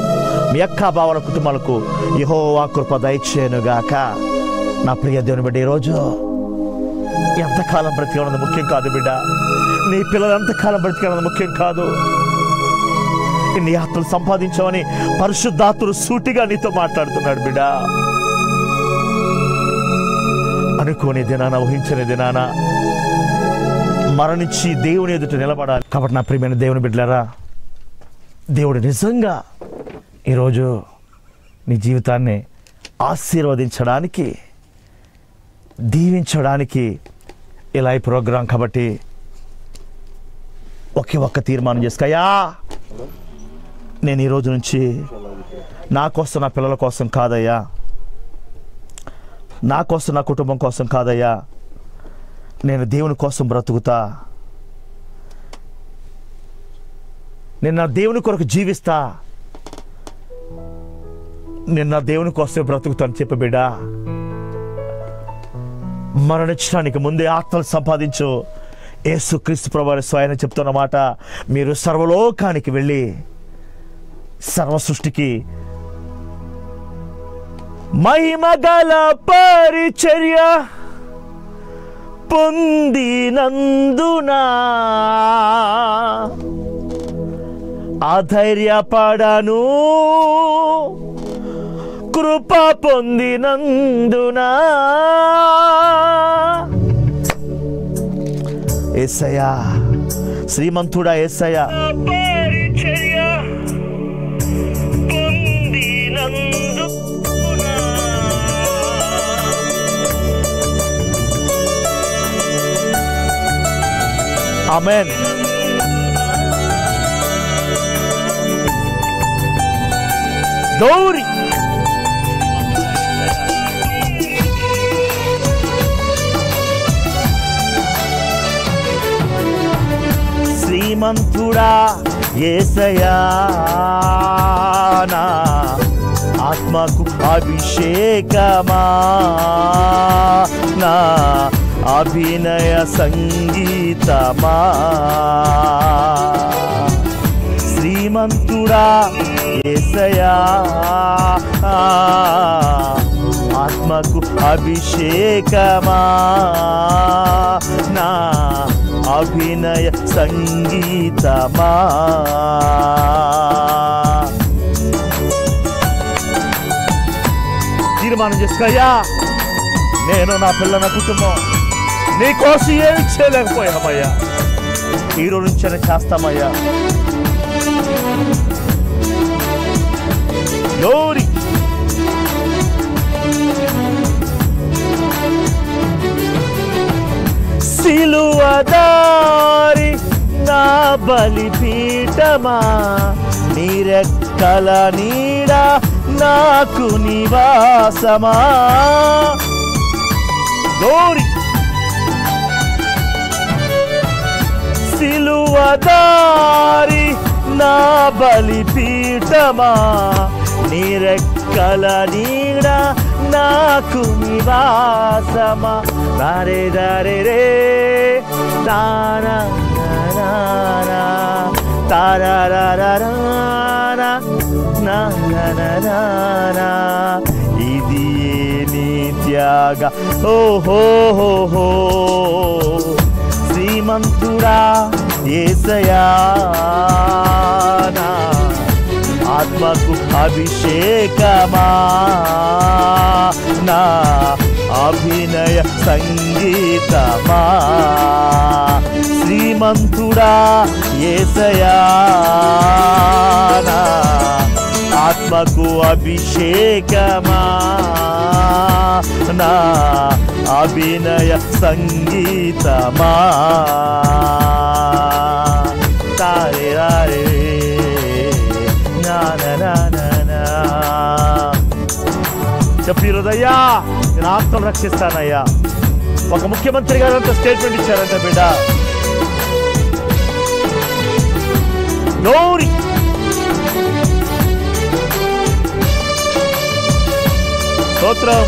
మీ అక్క బావల కుటుంబాలకు యెహోవా కృప దయచేయునుగాక. నా ప్రియ దేవుని బిడ్డ, ఈరోజు ఎంతకాలం బ్రతికాలన్నది ముఖ్యం కాదు బిడ్డ. నీ పిల్లలు ఎంతకాలం బ్రతికాలన్నది ముఖ్యం కాదు. నీ ఆత్మలు సంపాదించావని పరిశుద్ధాత్ముడు సూటిగా నీతో మాట్లాడుతున్నాడు బిడ్డ. అనుకోని దినాన, ఊహించని దినాన మరణించి దేవుని ఎదుట నిలబడాలి. కాబట్టి నా ప్రియమైన దేవుని బిడ్డలారా, దేవుడు నిజంగా ఈరోజు నీ జీవితాన్ని ఆశీర్వదించడానికి, దీవించడానికి ఇలా ఈ ప్రోగ్రాం. కాబట్టి ఒక్క తీర్మానం చేసుకోయా, నేను ఈరోజు నుంచి నా కోసం, నా పిల్లల కోసం కాదయ్యా, నా కోసం, నా కుటుంబం కోసం కాదయ్యా, నేను దేవుని కోసం బ్రతుకుతా, నేను నా దేవుని కొరకు జీవిస్తా, నేను నా దేవుని కోసమే బ్రతుకుతాను చెప్పు బిడ్డ. మరణించడానికి ముందే ఆత్మలు సంపాదించు. యేసుక్రీస్తు ప్రభువు స్వయం చెప్తున్న మాట, మీరు సర్వలోకానికి వెళ్ళి సర్వ సృష్టికి మహిమగల పరిచర్య పొందినందున ఆధైర్యపడను, కృప పొందినందున. యేసయ్యా, శ్రీమంతుడా యేసయ్యా, ఆమేన్. గౌరీ శ్రీమంతుడా యేసయ్యా, నా ఆత్మకు అభిషేకమా, నా అభినయ సంగీతమా. శ్రీమంతుడా యేసయ్యా, ఆత్మకు అభిషేకమా, నా అభినయ సంగీతమా. తీర్మానం చేసుకోయ్యా, నేను, నా పిల్ల, నా కుటుంబం నీ కోసం ఏమి చేయలేకపోయామయ్యా, ఈరోజు నుంచే చేస్తామయ్యా. గౌరీ సిలువదారి నా బలిపీఠమా, నీ రెక్కల నీడ నాకు నివాసమా. గౌరీ సిలువదారి నా బలిపీఠమా, నీ రెక్కల నీడ నాకు నివాసమా. దారే దారే రే తారా తారా ఇది నీ త్యాగ. ఓహో శ్రీమంతుడా యేసయ్యా నా ఆత్మకు అభిషేకమా నా అభినయ సంగీతమా శ్రీమంతుడా యేసయ్యా నా ఆత్మకు అభిషేకమా నా అభినయ సంగీతమా తారే రారే చెప్పిరుదయ్యా నేను ఆత్మను రక్షిస్తానయ్యా. ఒక ముఖ్యమంత్రి గారు అంత స్టేట్మెంట్ ఇచ్చారంట బిడ్డ. గ్లోరీ స్తోత్రం.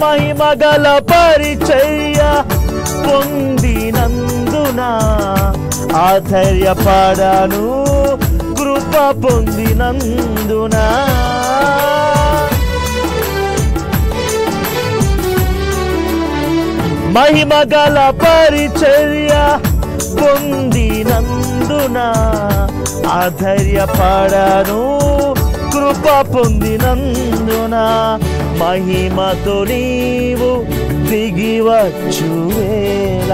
మహిమగల పరిచర్య పొందినందున ఆధైర్యపడను కృప పొందినందున మహిమగల పరిచర్య పొందినందున ఆధైర్యపడను కృప పొందినందున మహిమతో నీవు దిగివచ్చు వేళ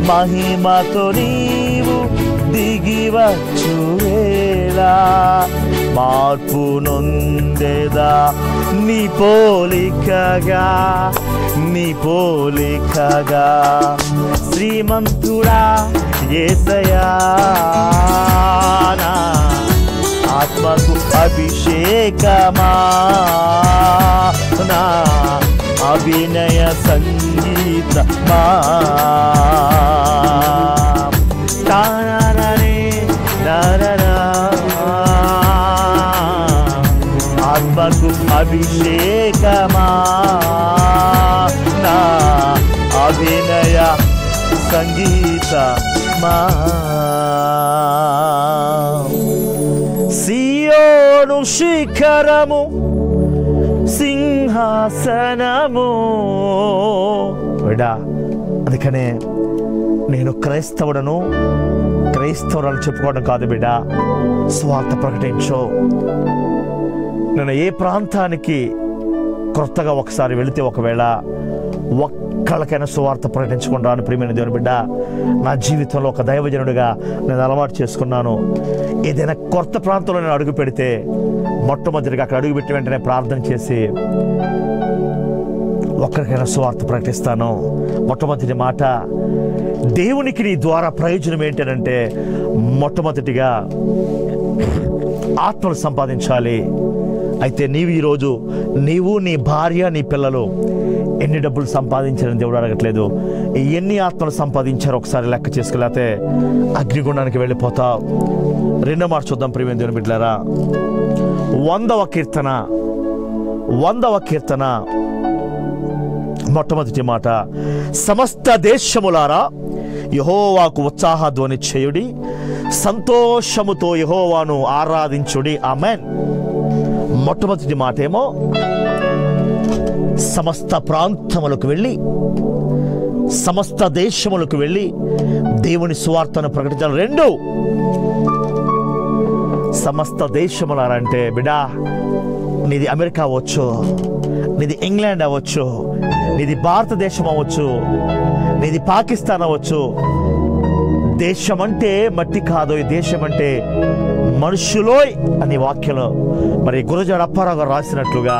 మహిమతో నీవు దిగివచ్చు వేళ మార్పు నొందేదా నీ పోలికగా శ్రీమంతుడా యేసయ్యా నా ఆత్మకు అభిషేకమా నా అభినయ సంగీతమా ఆత్మకు అభిషేకమా నా అభినయ సంగీతమా సియోను శిఖరము సింహాసనము బిడ్డా. అందుకనే నేను క్రైస్తవురాలు చెప్పుకోవడం కాదు బిడ్డ, స్వార్థ ప్రకటించు. నేను ఏ ప్రాంతానికి కొత్తగా ఒకసారి వెళితే ఒకవేళ ఒక్కళ్ళకైనా సువార్త ప్రకటించకుండా అని ప్రియమైన దేవుని బిడ్డ, నా జీవితంలో ఒక దైవజనుడిగా నేను అలవాటు చేసుకున్నాను. ఏదైనా కొత్త ప్రాంతంలో నేను అడుగు పెడితే మొట్టమొదటిగా అక్కడ అడుగుపెట్టి వెంటనే ప్రార్థన చేసి ఒక్కరికైనా సువార్త ప్రకటిస్తాను. మొట్టమొదటి మాట, దేవునికి నీ ద్వారా ప్రయోజనం ఏంటంటే మొట్టమొదటిగా ఆత్మలు సంపాదించాలి. అయితే ఈరోజు నీవు నీ భార్య నీ పిల్లలు ఎన్ని డబ్బులు సంపాదించారని దేవుడు అడగట్లేదు, ఎన్ని ఆత్మలు సంపాదించారో ఒకసారి లెక్క చేసుకెళ్ళతే అగ్నిగుండానికి వెళ్ళిపోతావు. రెండో మాట చూద్దాం ప్రియమైన దేవుని బిడ్డలారా. 100వ కీర్తన మొట్టమొదటి మాట, సమస్త దేశములారా యెహోవాకు ఉత్సాహ ధ్వని చేయుడి, సంతోషముతో యెహోవాను ఆరాధించుడి. ఆమేన్. మొట్టమొదటి మాట ఏమో సమస్త ప్రాంతములకు వెళ్ళి సమస్త దేశములకు వెళ్ళి దేవుని సువార్తను ప్రకటించాలి. 2 సమస్త దేశములారంటే బిడా, నీది అమెరికా అవ్వచ్చు, నీది ఇంగ్లాండ్ అవ్వచ్చు, నీది భారతదేశం అవ్వచ్చు, నీది పాకిస్తాన్ అవ్వచ్చు. దేశం అంటే మట్టి కాదు, ఈ దేశం అంటే మనుషులోయ్ అనే వాక్యంలో మరి గురజాడ అప్పారావు గారు రాసినట్లుగా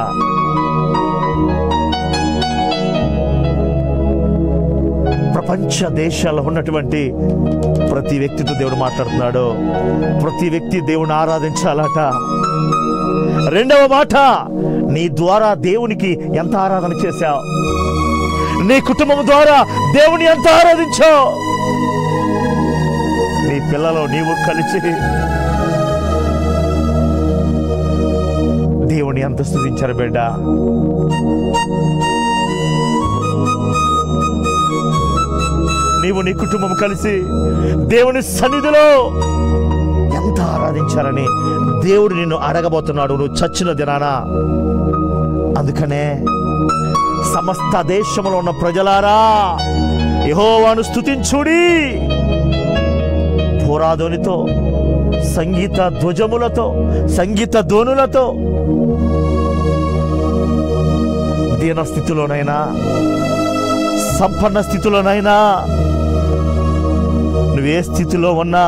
ప్రపంచ దేశాల్లో ఉన్నటువంటి ప్రతి వ్యక్తితో దేవుడు మాట్లాడుతున్నాడు. ప్రతి వ్యక్తి దేవుని ఆరాధించాలట. రెండవ మాట, నీ ద్వారా దేవునికి ఎంత ఆరాధన చేశావు, నీ కుటుంబం ద్వారా దేవుని ఎంత ఆరాధించావు, నీ పిల్లలు నీవు కలిసి దేవుని ఎంత స్తుతించారు బిడ్డ. నీవు నీ కుటుంబం కలిసి దేవుని సన్నిధిలో ఎంత ఆరాధించారని దేవుడు నిన్ను అడగబోతున్నాడు. నువ్వు చచ్చిన దినాన అందుకనే సమస్త దేశంలో ఉన్న ప్రజలారా యెహోవాను స్తుతించుడి. పురాధ్వనితో, సంగీత ధ్వజములతో, సంగీత ధ్వనులతో, దీన స్థితిలోనైనా సంపన్న స్థితిలోనైనా నువ్వే స్థితిలో ఉన్నా,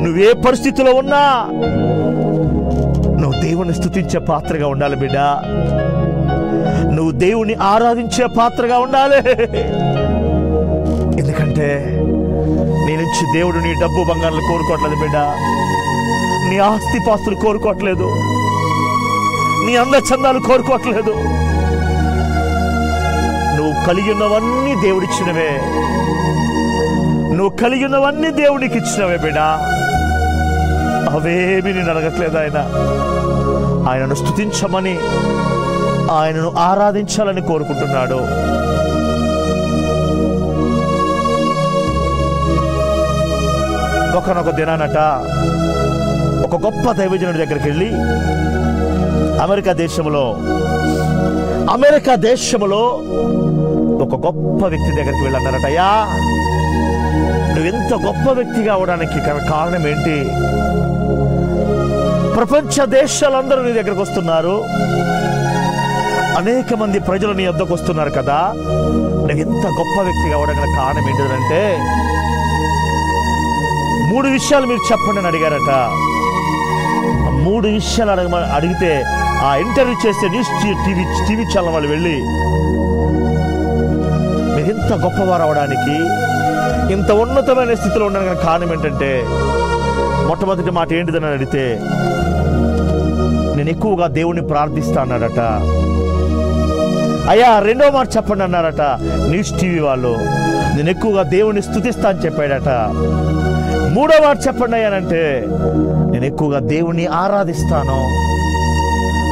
నువ్వే పరిస్థితిలో ఉన్నా నువ్వు దేవుని స్తుతించే పాత్రగా ఉండాలి బిడ్డ. నువ్వు దేవుని ఆరాధించే పాత్రగా ఉండాలి. ఎందుకంటే నీ నుంచి దేవుడు నీ డబ్బు బంగారాలు కోరుకోవట్లేదు బిడ్డ, నీ ఆస్తి పాస్తులు కోరుకోవట్లేదు, నీ అందచందాలు కోరుకోవట్లేదు. నువ్వు కలిగి ఉన్నవన్నీ దేవుడిచ్చినవే, నువ్వు కలిగి ఉన్నవన్నీ దేవుడికి ఇచ్చినవే బిడ్డ. అవేమి నేను అడగట్లేదు. ఆయనను స్తుతించమని, ఆయనను ఆరాధించాలని కోరుకుంటున్నాడు. ఒకనొక దినానట ఒక గొప్ప దైవజనుడి దగ్గరికి వెళ్ళి అమెరికా దేశంలో ఒక గొప్ప వ్యక్తి దగ్గరికి వెళ్ళి అన్నారట, అయ్యా నువ్వు ఎంత గొప్ప వ్యక్తిగా అవడానికి కారణం ఏంటి? ప్రపంచ దేశాలందరూ నీ దగ్గరకు వస్తున్నారు, అనేక మంది ప్రజలు నీ వద్దకు వస్తున్నారు కదా, నువ్వు ఎంత గొప్ప వ్యక్తిగా అవడానికి కారణం ఏంటిదంటే 3 విషయాలు మీరు చెప్పండి అని అడిగారట. 3 విషయాలు అడిగితే ఆ ఇంటర్వ్యూ చేసే న్యూస్ టీవీ ఛానల్ వాళ్ళు వెళ్ళి మీరు ఇంత గొప్పవారు అవడానికి, ఇంత ఉన్నతమైన స్థితిలో ఉండడానికి కారణం ఏంటంటే మొట్టమొదటి మాట ఏంటిదని అడిగితే నేను ఎక్కువగా దేవుణ్ణి ప్రార్థిస్తా అన్నాడట. అయ్యా రెండో మాట చెప్పండి అన్నారట న్యూస్ టీవీ వాళ్ళు, నేను ఎక్కువగా దేవుణ్ణి స్తుతిస్తా అని చెప్పాడట. మూడో మాట చెప్పండి అయ్యానంటే నేను ఎక్కువగా దేవుణ్ణి ఆరాధిస్తాను,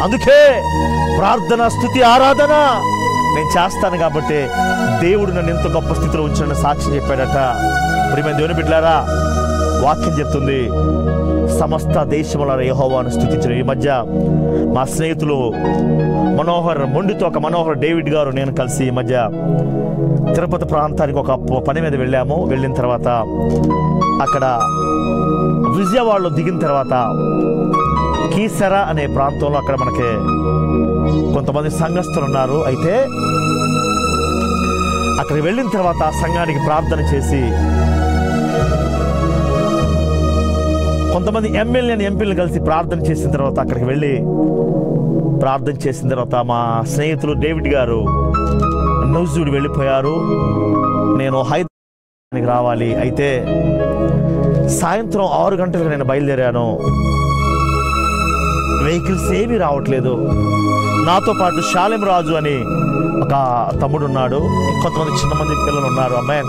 అందుకే ప్రార్థన, స్తుతి, ఆరాధన నేను చేస్తాను కాబట్టి దేవుడు నన్ను ఎంత గొప్ప స్థితిలో ఉంచిన సాక్ష్యం చెప్పాడట. ప్రియమైన దేవుని బిడ్డలారా, వాక్యం చెప్తుంది సమస్త దేశంలో యెహోవాను స్తుతించిన. ఈ మధ్య మా స్నేహితులు మనోహర్ డేవిడ్ గారు నేను కలిసి ఈ మధ్య తిరుపతి ప్రాంతానికి ఒక పని మీద వెళ్ళాము. వెళ్ళిన తర్వాత అక్కడ విజయవాడలో దిగిన తర్వాత కీసర అనే ప్రాంతంలో అక్కడ మనకి కొంతమంది సంఘస్థులు ఉన్నారు. అయితే అక్కడికి వెళ్ళిన తర్వాత సంఘానికి ప్రార్థన చేసి కొంతమంది ఎంపీలను కలిసి ప్రార్థన చేసిన తర్వాత అక్కడికి వెళ్ళి ప్రార్థన చేసిన తర్వాత మా స్నేహితులు డేవిడ్ గారు నౌజూడి వెళ్ళిపోయారు. నేను హైదరాబాద్కి రావాలి. అయితే సాయంత్రం 6 గంటలకు నేను బయలుదేరాను. వెహికల్స్ ఏమీ రావట్లేదు. నాతో పాటు శాలెం రాజు అని ఒక తమ్ముడు ఉన్నాడు, ఇంకొంతమంది చిన్నమంది పిల్లలు ఉన్నారు, అమ్మాయి.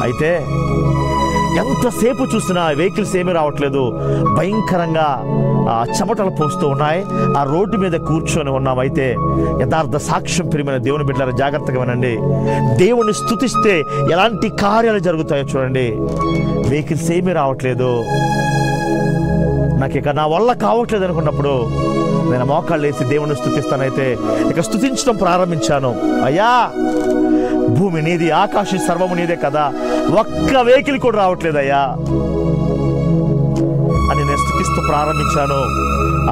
అయితే ఎంతసేపు చూసినా వెహికల్స్ ఏమీ రావట్లేదు, భయంకరంగా చెమటలు పోస్తూ ఉన్నాయి. ఆ రోడ్డు మీద కూర్చొని ఉన్నాం. అయితే యథార్థ సాక్ష్యం ప్రియమైన దేవుని బిడ్డలారా, జాగ్రత్తగా వినండి. దేవుని స్తుతిస్తే ఎలాంటి కార్యాలు జరుగుతాయో చూడండి. వెహికల్స్ ఏమీ రావట్లేదు, నాకు ఇక నా వల్ల కావట్లేదు అనుకున్నప్పుడు నేను మోకాళ్ళు వేసి దేవుని స్తుతిస్తానైతే ఇక స్తుతించడం ప్రారంభించాను. అయ్యా భూమి నీది, ఆకాశం సర్వము నీదే కదా, ఒక్క వెహికల్ కూడా రావట్లేదయ్యా అని నేను స్తుతిస్తూ ప్రారంభించాను.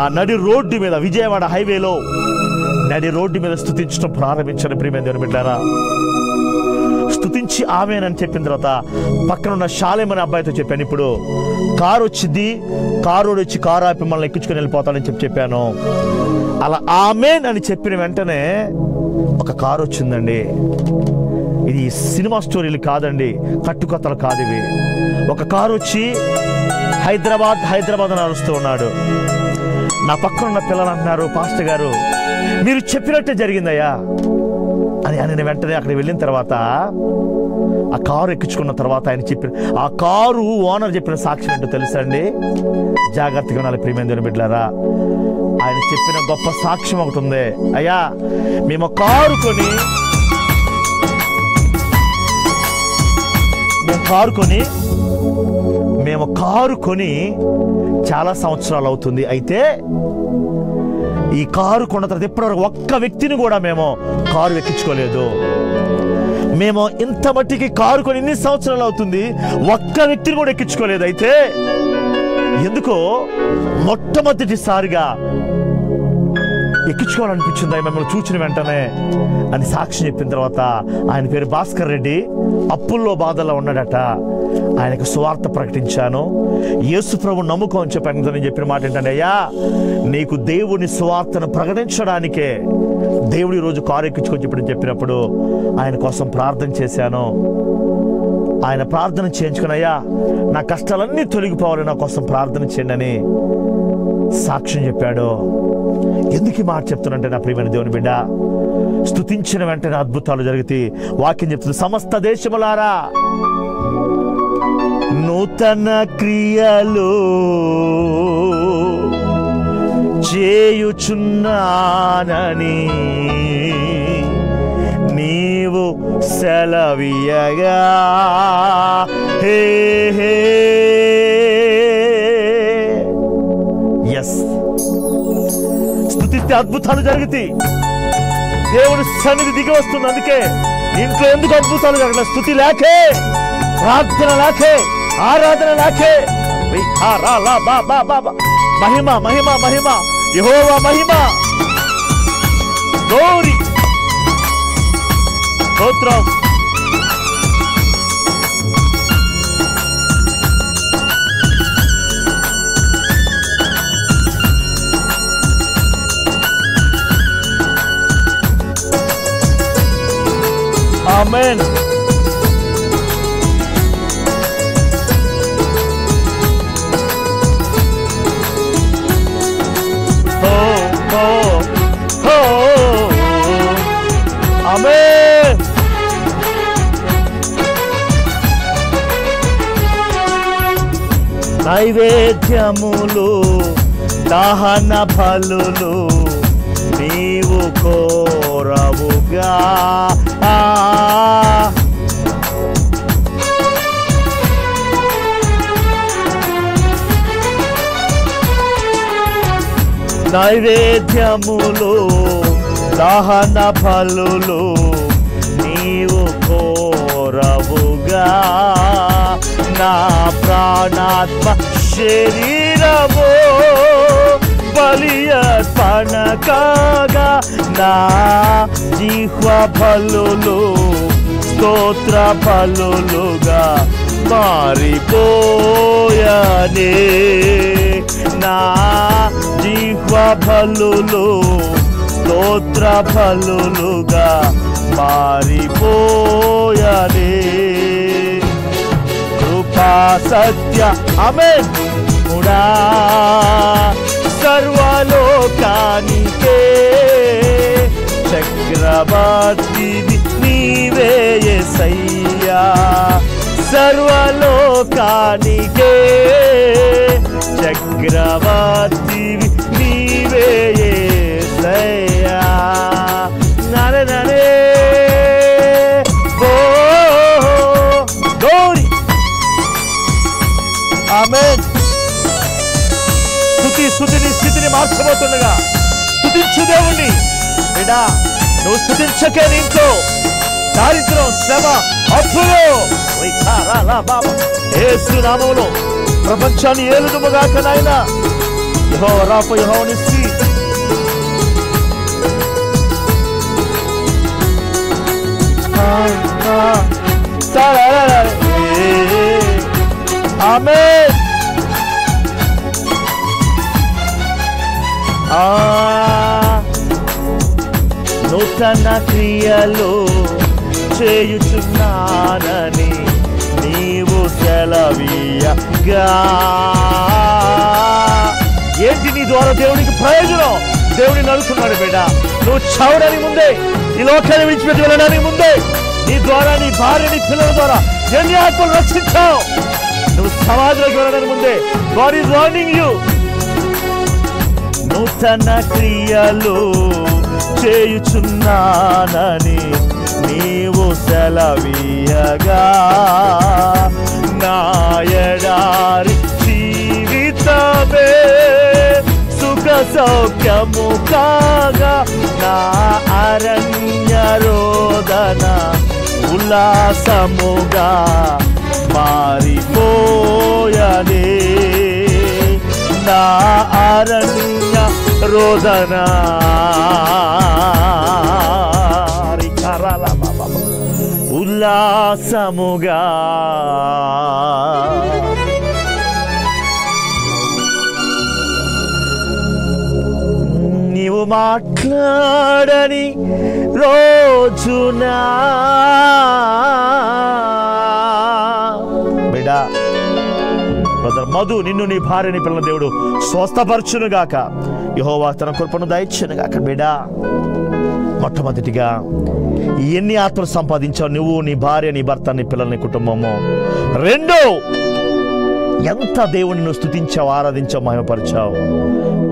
ఆ నడి రోడ్డు మీద, విజయవాడ హైవేలో నడి రోడ్డు మీద స్తుతించడం ప్రారంభించాను. ప్రియమైన దేవుని బిడ్డలారా, స్తుతించి ఆమేనని చెప్పిన తర్వాత పక్కన ఉన్న శాలెం అనే అబ్బాయితో చెప్పాను, ఇప్పుడు కారు వచ్చింది, కారు వచ్చి కారు ఆపి మనల్ని ఎక్కించుకొని వెళ్ళిపోతానని చెప్పాను. అలా ఆమేన్ అని చెప్పిన వెంటనే ఒక కారు వచ్చిందండి. ఇది సినిమా స్టోరీలు కాదండి, కట్టుకథలు కాదు ఇవి. ఒక కారు వచ్చి హైదరాబాద్ అని అరుస్తూ ఉన్నాడు. నా పక్కన ఉన్న పిల్లలు అంటున్నారు, పాస్టర్ గారు మీరు చెప్పినట్టే జరిగిందయ్యా అని. నేను వెంటనే అక్కడికి వెళ్ళిన తర్వాత ఆ కారు ఎక్కించుకున్న తర్వాత ఆయన చెప్పిన, ఆ కారు ఓనర్ చెప్పిన సాక్ష్యం ఏంటో తెలుసా అండి? జాగ్రత్తగా ఉండాలి ప్రియమైన దేవుని బిడ్డలారా. ఆయన చెప్పిన గొప్ప సాక్ష్యం ఒకటి ఉంది. అయ్యా మేము కారు కొని మేము కారు కొని చాలా సంవత్సరాలు అవుతుంది. అయితే ఈ కారు కొన్న తర్వాత ఇప్పటివరకు ఒక్క వ్యక్తిని కూడా మేము కారు ఎక్కించుకోలేదు. మేము ఇంత మట్టికి కారు కొని ఇన్ని సంవత్సరాలు అవుతుంది, ఒక్క వ్యక్తిని కూడా ఎక్కించుకోలేదు. అయితే ఎందుకో మొట్టమొదటిసారిగా ఎక్కించుకోవాలనిపించింది మిమ్మల్ని చూచిన వెంటనే అని సాక్షి చెప్పిన తర్వాత, ఆయన పేరు భాస్కర్ రెడ్డి, అప్పుల్లో బాధల్లో ఉన్నాడట. ఆయనకు సువార్త ప్రకటించాను, యేసు ప్రభు నమ్ముకో అని చెప్పాను. నేను చెప్పిన మాట ఏంటంటే, అయ్యా నీకు దేవుని సువార్తను ప్రకటించడానికే దేవుడి రోజు కారు ఎక్కించుకొని చెప్పినప్పుడు ఆయన కోసం ప్రార్థన చేశాను. ఆయన ప్రార్థన చేయించుకుని, అయ్యా నా కష్టాలన్నీ తొలగిపోవాలి, నా కోసం ప్రార్థన చేయండి అని సాక్ష్యం చెప్పాడు. ఎందుకు ఈ మాట చెప్తున్నంటే, నా ప్రియమైన దేవుని బిడ్డ, స్తుతించిన వెంటనే అద్భుతాలు జరుగుతాయి. వాక్యం చెప్తుంది, సమస్త దేశములారా నూతన క్రియలు చేయుచున్నానని నీవు సెలవీయగా, హే హే ఎస్, స్తుతిస్తే అద్భుతాలు జరుగుతాయి. దేవుని సన్నిధి దిగి వస్తుంది. అందుకే ఇంట్లో ఎందుకు అద్భుతాలు జరగలేదు? స్తుతి లేకే, ప్రార్థన లేకే, ఆరాధన లేకే. మహిమ మహిమ మహిమ, యెహోవా మహిమ, గ్లోరీ, స్తోత్రం. ఆమేన్. ఆమేన్. నైవేద్యములు, దహన బలులు నీవు కోరవుగా, నైవేద్యములు, దహన బలులు నీవు కోరవుగా, నా ప్రాణాత్మ శరీరము బలి అర్పణ కాగా, నా జిహ్వ బలులు స్తోత్ర బలులుగా మారిపోయానే, నా జిహ్వ బలులు స్తోత్ర బలులుగా మారిపోయానే. కృపా సత్య ఆమేన్ ముడా సర్వలోకానికే చక్రవర్తివి నీవే యేసయ్యా, సర్వలోకానికే చక్రవర్తివి నీవే యేసయ్యా. నరే నరే ఓ గౌరీ, ఆమేన్. స్తుతిని స్థితిని మార్చబోతుండగా స్తుతించు దేవుణ్ణి. బిడ్డా, నువ్వు స్తుతించకే నీతో దారిద్ర్యం, శ్రమ, అప్పులు యేసు నామములో ప్రపంచాన్ని ఏలుదుముగాక నాయనా. యెహోవా రాఫా, యెహోవా నిస్సి. ఆమేన్. నూతన క్రియలు చేయుచున్నానని నీవు సెలవీయగా. ఏంటి నీ ద్వారా దేవునికి ప్రయోజనం? దేవుడిని నడుస్తున్నాడు బిడ్డ. నువ్వు చావడానికి ముందే, ఈ లోకాన్ని విడిచిపెట్టి వెళ్ళడానికి ముందే నీ ద్వారా, నీ భార్య, నీ పిల్లల ద్వారా ఎన్ని ఆత్మలు రక్షించావు. నువ్వు సమాజంలోకి వెళ్ళడానికి ముందే గాడ్ ఈజ్ వార్నింగ్ యూ. నూతన క్రియలు చేయుచున్నానని నీవు సెలవీయగా, నా ఎడారి సౌఖ్యము కాగా నా అరణ్య రోదన ఉల్లాసముగా మారిపోయనే. నా అరణ్య రోదన ఉల్లాసముగా. నీవు మాట్లాడని రోజునా బిడ్డా బ్రదర్ మధు, నిన్ను నీ భార్యని పిల్లల దేవుడు స్వస్థపరచునుగాక. యెహోవా తన కృపను దయచేయునుగాక. బిడ్డా, మొట్టమొదటిగా ఎన్ని ఆత్మలు సంపాదించావు నువ్వు, నీ భార్య, నీ భర్త, నీ పిల్లలు, నీ కుటుంబము. రెండో, ఎంత దేవుని స్తుతించావు, ఆరాధించావు, మహిమపరిచావు.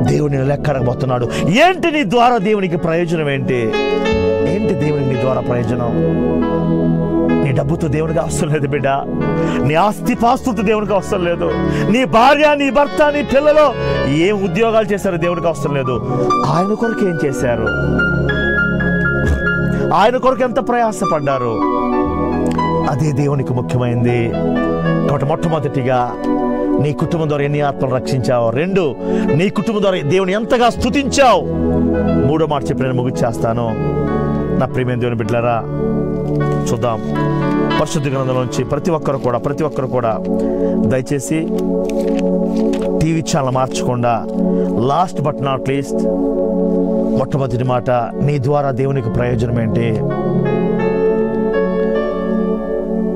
దేవుని లెక్కడకపోతున్నాడు. ఏంటి నీ ద్వారా దేవునికి ప్రయోజనం? ఏంటి దేవునికి నీ ద్వారా ప్రయోజనం? నీ డబ్బుతో దేవునికి అవసరం లేదు బిడ్డ. నీ ఆస్తి పాస్తుతో దేవునికి అవసరం లేదు. నీ భార్య, నీ భర్త, నీ పిల్లలు ఏం ఉద్యోగాలు చేశారో దేవునికి అవసరం లేదు. ఆయన కొరకు ఏం చేశారు? ఆయన కొరకు ఎంత ప్రయాసపడ్డారు? అదే దేవునికి ముఖ్యమైనది. కాబట్టి మొట్టమొదటిగా నీ కుటుంబం ద్వారా ఎన్ని ఆత్మలు రక్షించావు. రెండు, నీ కుటుంబం ద్వారా దేవుని ఎంతగా స్తుతించావు. మూడో మాట చెప్పి నేను ముగిచ్చేస్తాను. నా ప్రియమైన దేవుని బిడ్డలారా, చూద్దాం పరిశుద్ధ గ్రంథంలోంచి ప్రతి ఒక్కరు కూడా దయచేసి టీవీ ఛానల్ మార్చకుండా, లాస్ట్ బట్ నాట్ లీస్ట్, మొట్టమొదటి మాట, నీ ద్వారా దేవునికి ప్రయోజనం ఏంటి?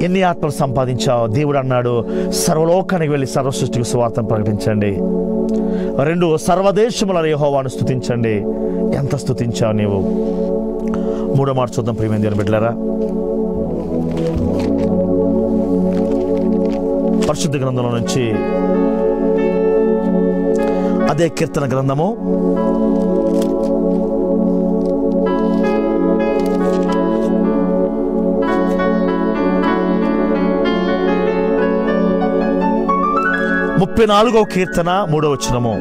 ఎన్ని ఆత్మలు సంపాదించావు? దేవుడు అన్నాడు, సర్వలోకానికి వెళ్ళి సర్వ సృష్టికి సువార్తను ప్రకటించండి. రెండు, సర్వదేశముల యెహోవాను స్తుతించండి. ఎంత స్తుతించావు నీవు? మూడో మాట చూద్దాం ప్రియమైన దేవుని బిడ్డలారా. పరిశుద్ధ గ్రంథంలో నుంచి అదే కీర్తన గ్రంథము 34వ కీర్తన 3వ వచనము.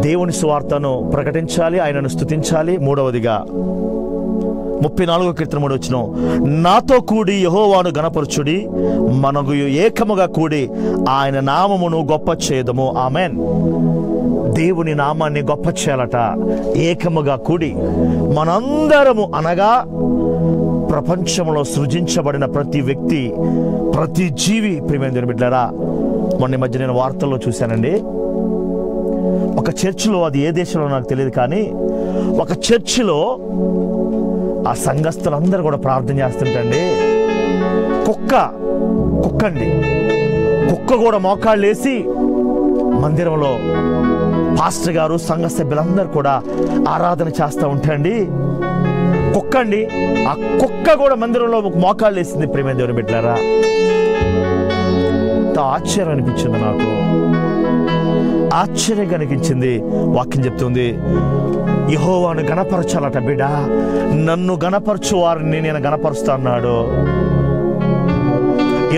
దేవుని సువార్తను ప్రకటించాలి, ఆయనను స్తుతించాలి. మూడవదిగా 34వ కీర్తన 3వ వచనం, నాతో కూడి యెహోవాను గణపరచుడి, మనకు ఏకముగా కూడి ఆయన నామమును గొప్ప చేయదము. ఆమెన్. దేవుని నామాన్ని గొప్ప చేయాలట, ఏకముగా కూడి మనందరము, అనగా ప్రపంచంలో సృజించబడిన ప్రతి వ్యక్తి, ప్రతి జీవి. ప్రియమైన దేవుని బిడ్డలారా, మొన్న మధ్య నేను వార్తల్లో చూశానండి. ఒక చర్చిలో, అది ఏ దేశంలో నాకు తెలియదు కానీ, ఒక చర్చిలో ఆ సంఘస్థులందరూ కూడా ప్రార్థన చేస్తుంటండి. కుక్క కూడా మోకాళ్ళు వేసి మందిరంలో పాస్టర్ గారు, సంఘ సభ్యులందరూ కూడా ఆరాధన చేస్తూ ఉంటాండి. ఆ కుక్క కూడా మందిరంలో మోకాళ్ళు వేసింది. ప్రియమైన దేవుని బిడ్డలారా, ఆశ్చర్యం అనిపించింది, నాకు ఆశ్చర్యంగా అనిపించింది. వాక్యం చెప్తుంది, యెహోవాను గణపరచాలట. బిడ్డ, నన్ను గణపరచు వారిని నేను గణపరుస్తా అన్నాడు.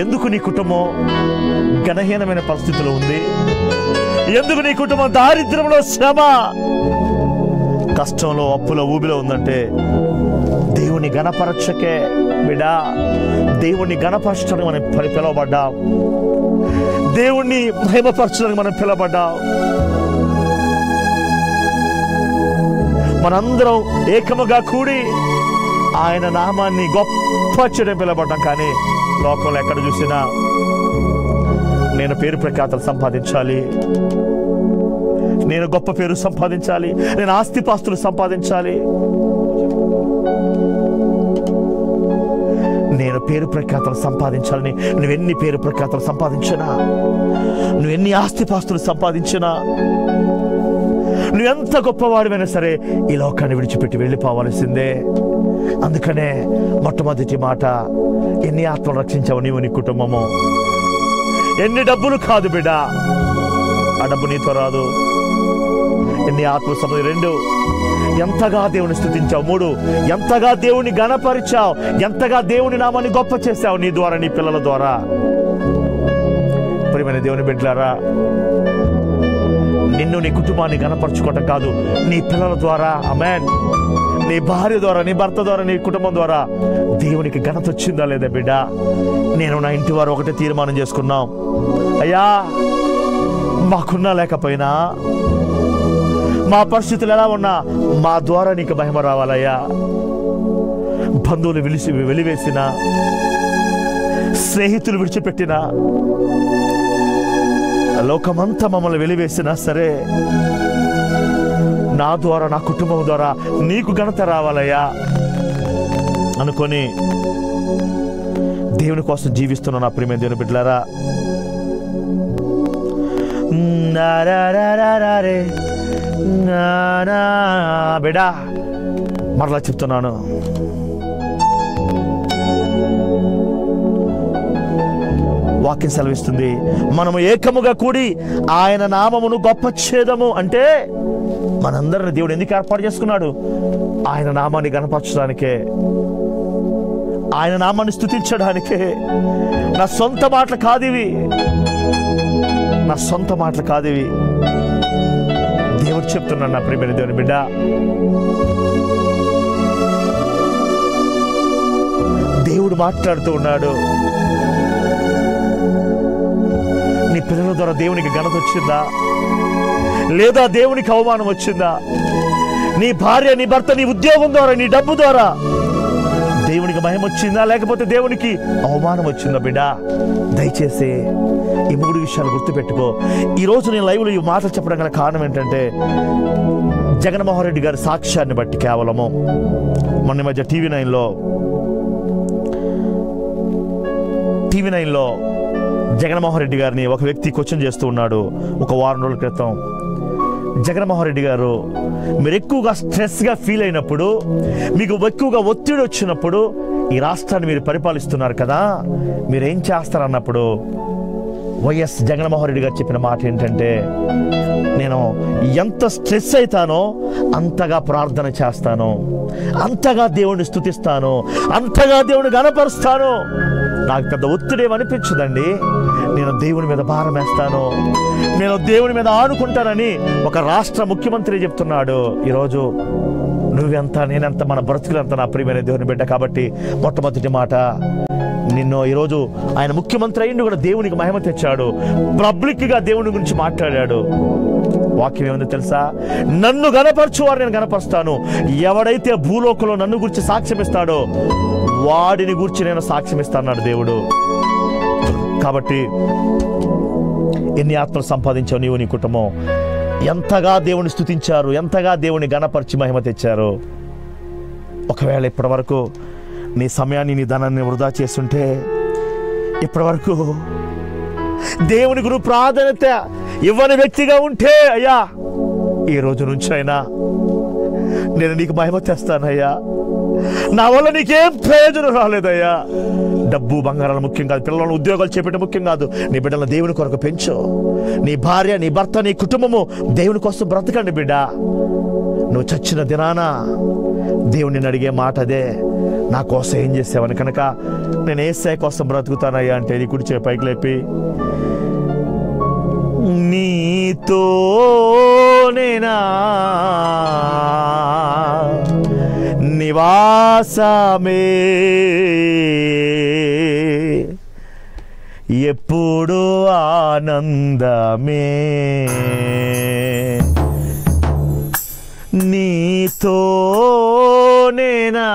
ఎందుకు నీ కుటుంబం గణహీనమైన పరిస్థితిలో ఉంది? ఎందుకు నీ కుటుంబం దారిద్ర్యంలో, శ్రమ, కష్టంలో, అప్పులో, ఊబిలో ఉందంటే దేవుని గణపరచకే. బిడ్డా, దేవుణ్ణి గణపరచడానికి మనం పిలవబడ్డాం. దేవుణ్ణి మహిమపరచడానికి మనం పిలవబడ్డాం. మనందరం ఏకముగా కూడి ఆయన నామాన్ని గొప్ప చేయడం పిలవబడ్డాం. కానీ లోకంలో ఎక్కడ చూసినా నేను పేరు ప్రఖ్యాతలు సంపాదించాలి, నేను గొప్ప పేరు సంపాదించాలి, నేను ఆస్తిపాస్తులు సంపాదించాలి, నేను పేరు ప్రఖ్యాతలు సంపాదించాలని. నువ్వెన్ని పేరు ప్రఖ్యాతలు సంపాదించినా, నువ్వెన్ని ఆస్తిపాస్తులు సంపాదించినా, నువ్వెంత గొప్పవాడివైనా సరే ఈ లోకాన్ని విడిచిపెట్టి వెళ్ళిపోవాల్సిందే. అందుకనే మొట్టమొదటి మాట, ఎన్ని ఆత్మలు రక్షించావు నీవు, నీ కుటుంబము. ఎన్ని డబ్బులు కాదు బిడ్డ, ఆ డబ్బు నీతో రాదు. ఎన్ని ఆత్మ సంబంధం. రెండు, ఎంతగా దేవుని స్తుతించావు. మూడు, ఎంతగా దేవుని గణపరిచావు, ఎంతగా దేవుని నామాన్ని గొప్ప చేశావు నీ ద్వారా, నీ పిల్లల ద్వారా. ప్రియమైన దేవుని బిడ్డలారా, నిన్ను నీ కుటుంబాన్ని గణపరచుకోవటం కాదు, నీ పిల్లల ద్వారా, ఆమేన్, నీ భార్య ద్వారా, నీ భర్త ద్వారా, నీ కుటుంబం ద్వారా దేవునికి ఘనత వచ్చిందా లేదా బిడ్డ? నేను నా ఇంటి వారు ఒకటే తీర్మానం చేసుకున్నాం, అయ్యా మాకున్నా లేకపోయినా, మా పరిస్థితులు ఎలా ఉన్నా మా ద్వారా నీకు మహిమ రావాలయ్యా. బంధువులు వెలివేసిన, స్నేహితులు విడిచిపెట్టిన, లోకమంతా మమ్మల్ని వెలివేసినా సరే నా ద్వారా, నా కుటుంబం ద్వారా నీకు ఘనత రావాలయ్యా అనుకొని దేవుని కోసం జీవిస్తున్న నా ప్రియమైన దేవుని బిడ్డలారా, బిడా మరలా చెప్తున్నాను, వాక్యం సెలవిస్తుంది, మనము ఏకముగా కూడి ఆయన నామమును గొప్ప చేదము. అంటే మనందరిని దేవుడు ఎందుకు ఏర్పాటు చేసుకున్నాడు? ఆయన నామాన్ని గణపరచడానికే, ఆయన నామాన్ని స్తుతించడానికే. నా సొంత మాటలు కాదివి, నా సొంత మాటలు కాదివి. దేవుడు చెప్తున్నాడు, నా ప్రియమైన దేవుని బిడ్డ, దేవుడు మాట్లాడుతూ ఉన్నాడు. నీ పిల్లల ద్వారా దేవునికి ఘనత వచ్చిందా లేదా దేవునికి అవమానం వచ్చిందా? నీ భార్య, నీ భర్త, నీ ఉద్యోగం ద్వారా, నీ డబ్బు ద్వారా దేవునికి మహిమ వచ్చిందా లేకపోతే దేవునికి అవమానం వచ్చిందా? బిడ్డ దయచేసి ఈ 3 విషయాలు గుర్తుపెట్టుకో. ఈరోజు నేను లైవ్లో ఈ మాటలు చెప్పడం గల కారణం ఏంటంటే, జగన్మోహన్ రెడ్డి గారి సాక్ష్యాన్ని బట్టి, కేవలము మొన్న మధ్య టీవీ నైన్లో జగన్మోహన్ రెడ్డి గారిని ఒక వ్యక్తి క్వశ్చన్ చేస్తూ ఉన్నాడు. ఒక వారం రోజుల క్రితం జగన్మోహన్ రెడ్డి గారు, మీరు ఎక్కువగా స్ట్రెస్గా ఫీల్ అయినప్పుడు, మీకు ఎక్కువగా ఒత్తిడి వచ్చినప్పుడు, ఈ రాష్ట్రాన్ని మీరు పరిపాలిస్తున్నారు కదా, మీరేం చేస్తారన్నప్పుడు వైఎస్ జగన్మోహన్ రెడ్డి గారు చెప్పిన మాట ఏంటంటే, నేను ఎంత స్ట్రెస్ అవుతానో అంతగా ప్రార్థన చేస్తాను, అంతగా దేవుణ్ణి స్తుతిస్తాను, అంతగా దేవుని గణపరుస్తాను. నాకు పెద్ద ఒత్తిడి ఏమనిపించదండి. నేను దేవుని మీద భారం వేస్తాను, నేను దేవుని మీద ఆనుకుంటానని ఒక రాష్ట్ర ముఖ్యమంత్రి చెప్తున్నాడు. ఈరోజు నువ్వెంత, నేనెంత, మన బ్రతుకులంత నా ప్రియమైన దేవుని బిడ్డ. కాబట్టి మొట్టమొదటి మాట, నిన్ను ఈరోజు ఆయన ముఖ్యమంత్రి అయ్యిండు కూడా దేవునికి మహిమ తెచ్చాడు, పబ్లిక్గా దేవుని గురించి మాట్లాడాడు. వాక్యం ఏముందో తెలుసా? నన్ను గణపరచువారు నేను గణపరుస్తాను, ఎవడైతే భూలోకంలో నన్ను గురించి సాక్ష్యం ఇస్తాడో వాడిని గురించి నేను సాక్ష్యం ఇస్తానన్నాడు దేవుడు. కాబట్టి ఎన్ని ఆత్మలు సంపాదించావు నీవు, నీ కుటుంబం ఎంతగా దేవుని స్తుతించారు, ఎంతగా దేవుని గణపరిచి మహిమ తెచ్చారు. ఒకవేళ ఇప్పటి వరకు నీ సమయాన్ని, నీ ధనాన్ని వృధా చేస్తుంటే, ఇప్పటి వరకు దేవుని గురు ప్రాధాన్యత ఇవ్వని వ్యక్తిగా ఉంటే, అయ్యా ఈ రోజు నుంచి అయినా నేను నీకు మహిమ తెస్తానయ్యా. నా వల్ల నీకేం ప్రయోజనం రాలేదయ్యా. డబ్బు బంగారాలు ముఖ్యం కాదు, పిల్లలను ఉద్యోగాలు చేపట్టడం ముఖ్యం కాదు. నీ బిడ్డలను దేవుని కొరకు పెంచు. నీ భార్య, నీ భర్త, నీ కుటుంబము దేవుని కోసం బ్రతకండి బిడ్డ. నువ్వు చచ్చిన దినాన దేవుడిని అడిగే మాట అదే, నా కోసం ఏం చేసావని. కనుక నేను యేసయ్య కోసం బ్రతుకుతానయ్యా అంటే నీ కుడి చేయి పైకి లేపి, నీతో నేనా నివాసమే ఎప్పుడు ఆనందమే, నీతో నేనా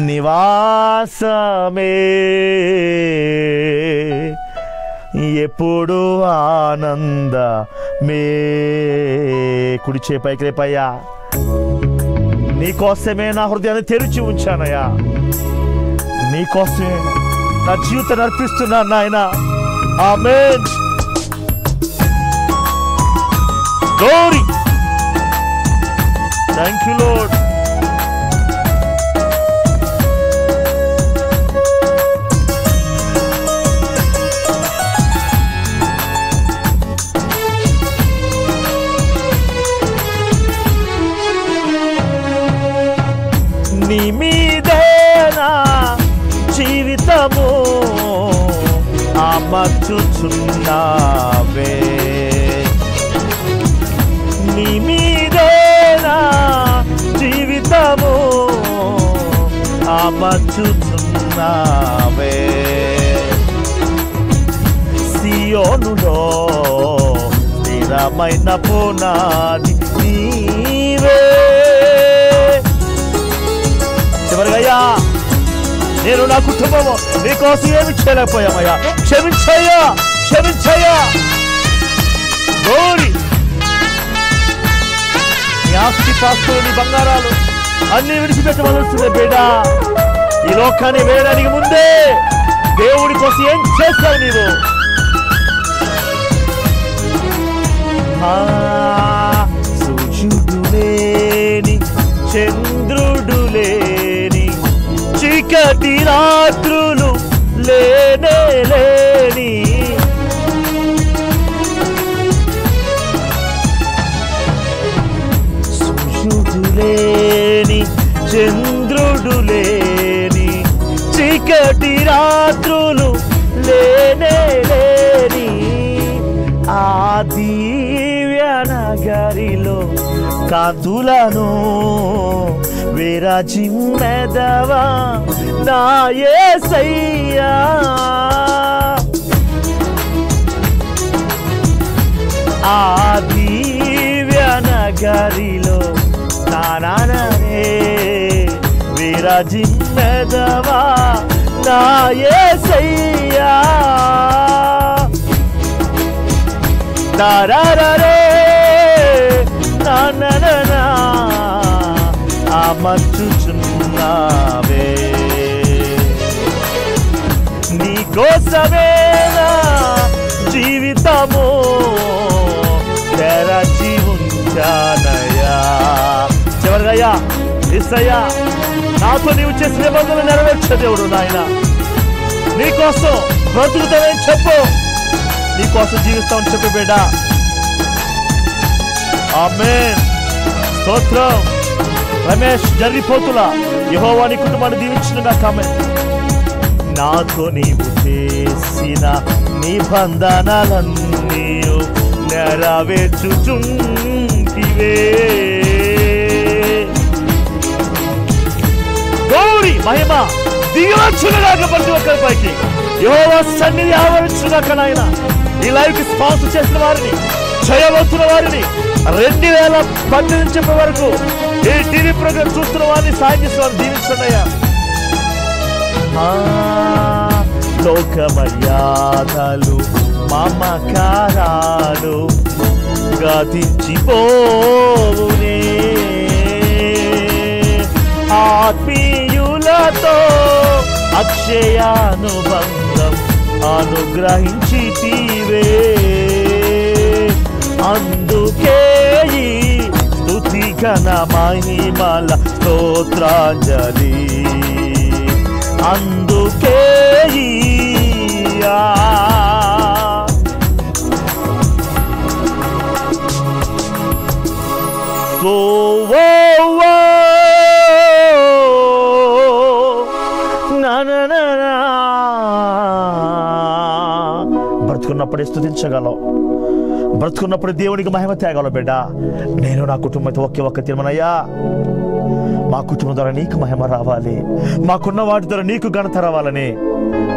నివాసమే ఎప్పుడు ఆనందమే. కుడి చేయి పైకి లేపయ్యా. నీకోసమే నా హృదయాన్ని తెరిచి ఉంచానయ్యా, నీకోసమే నా జీవితాన్ని అర్పిస్తున్నాను నాయన. ఆమేన్. గ్లోరీ. Thank you lord. నీ మీదే నా జీవితము, ఆ అమర్చుచున్నావే నీ మీదే నా జీవితము అమర్చుచున్నావే సియోనులో స్థిరమైన పునాది నీవే. చివరిగా నేను నా కుటుంబము నీకోసం ఏమి చేయలేకపోయామయ్యా, క్షమించయ్యా క్షమించయ్యా. గోరి నీ ఆస్తి పాస్తులు నీ బంగారాలు అన్ని విడిచిపెట్టవలసిందే బిడ్డ. ఈ లోకాన్ని వేయడానికి ముందే దేవుడి కోసం ఏం చేస్తావు నీవు? సూర్యుడు లేని చంద్రుడు లేని చీకటి రాత్రులు లేనే లేని సూర్యుడు లేని చంద్రుడు లేని చీకటి రాత్రులు లేనే లేని ఆ దివ్య నగరిలో కాంతులను విరజిమ్మెదవా నా యేసయ్యా. ఆ దివ్య నగరిలో నానానే విరజిమ్మెదవా నా యేసయ్యా. తారారే నానా అమర్చుచున్నావే నీ కోసమేనా జీవితము తెరచి ఉంచానయ్యా. చివరిగా యేసయ్యా నాతో నీవు చేసిన నిబంధనలు నెరవేర్చే దేవుడు నాయన. నీకోసం బ్రతుకుతామని చెప్పు, నీకోసం జీవిస్తామని చెప్పు బిడ్డ. ఆమేన్. స్తోత్రం. రమేష్ జరిపోతుల యెహోవా నీ కుటుంబాన్ని దీవించునుగా. ఆమేన్. నాతో నీవు చేసిన నిబంధనలన్నీ నెరవేర్చుచుంటివే. గౌరీ మహిమ దిగవచ్చునుగాక ప్రతి ఒక్కరిపైకి. యెహోవా సన్నిధి ఆవరించుగాక నాయన. ఈ లైవ్ కి స్పాన్సర్ చేసిన వారిని, చేయబోతున్న వారిని, 2018 నుంచి ఇప్పటి వరకు ఈ టీవీ ప్రోగ్రామ్ చూస్తున్న వారిని, సాయం చేసిన వారిని దీవించున్నాయా. లోక మర్యాదలు మమకారాలు గతించిపోవునే. ఆత్మీయులతో అక్షయానుబంధం అనుగ్రహించితివే. అందుకే ఈ స్తుతి ఘన మహిమల స్తోత్రాంజలి. అందుకే బ్రతుకున్నప్పుడే స్తుతించగలవు, బ్రతుకున్నప్పుడు దేవునికి మహిమ తేగలవు బిడ్డ. నేను నా కుటుంబంతో ఒక్క తీర్మానయ్యా, మా కుటుంబం ద్వారా నీకు మహిమ రావాలి, మాకున్న వాటి ద్వారా నీకు ఘనత రావాలని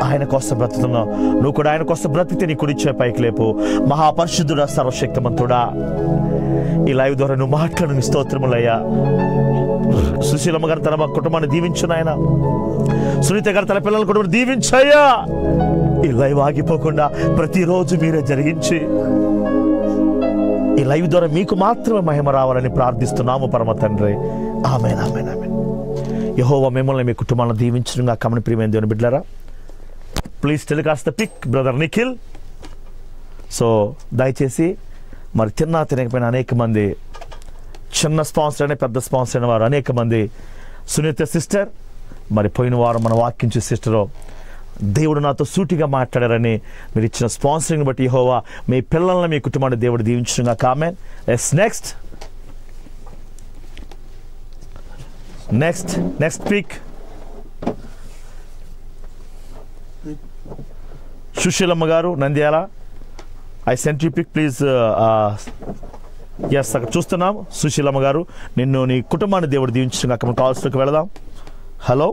ఆయన కోసం బ్రతుకుతున్నావు. నువ్వు కూడా ఆయన కోసం బ్రతికితే నీ కుడిచ్చే పైకి లేపు. మహాపరిశుద్ధుడా, సర్వశక్తిమంతుడా, ఈ లైవ్ ద్వారా నువ్వు మాట్లాడు. నీ స్తోత్రములయ్యా. సుశీలమ్మ గారు తన కుటుంబాన్ని దీవించు నాయన. సునీత గారు తన పిల్లల కుటుంబాన్ని దీవించయ్యా. ఈ లైవ్ ఆగిపోకుండా ప్రతిరోజు మీరే జరిగించి ఈ లైవ్ ద్వారా మీకు మాత్రమే మహిమ రావాలని ప్రార్థిస్తున్నాము పరమ తండ్రి. ఆమేన్, ఆమేన్, ఆమేన్. యెహోవా మిమ్మల్ని మీ కుటుంబాలను దీవించునుగా. కమని ప్రియమైన దేవుని బిడ్డలారా, please telecast the pick brother Nikhil. So దయచేసి మరి తిన్నా తినకపోయినా అనేక మంది చిన్న స్పాన్సర్ అయిన పెద్ద స్పాన్సర్ అయిన వారు అనేక మంది, సునీత సిస్టర్, మరి పోయిన వారం మన వాక్యించే సిస్టరు, దేవుడు నాతో సూటిగా మాట్లాడారని మీరు ఇచ్చిన స్పాన్సరింగ్ బట్టి యెహోవా మీ పిల్లల్ని మీ కుటుంబాన్ని దేవుడు దీవించుగా. ఆమేన్. ఎస్, నెక్స్ట్ పిక్ సుశీలమ్మ గారు Nandyal, I sent you pick please. Yes, అక్కడ చూస్తున్నాం. సుశీలమ్మ గారు, నిన్ను నీ కుటుంబాన్ని దేవుడు దీవించిన అక్కడ కాల్స్లోకి వెళదాం. హలో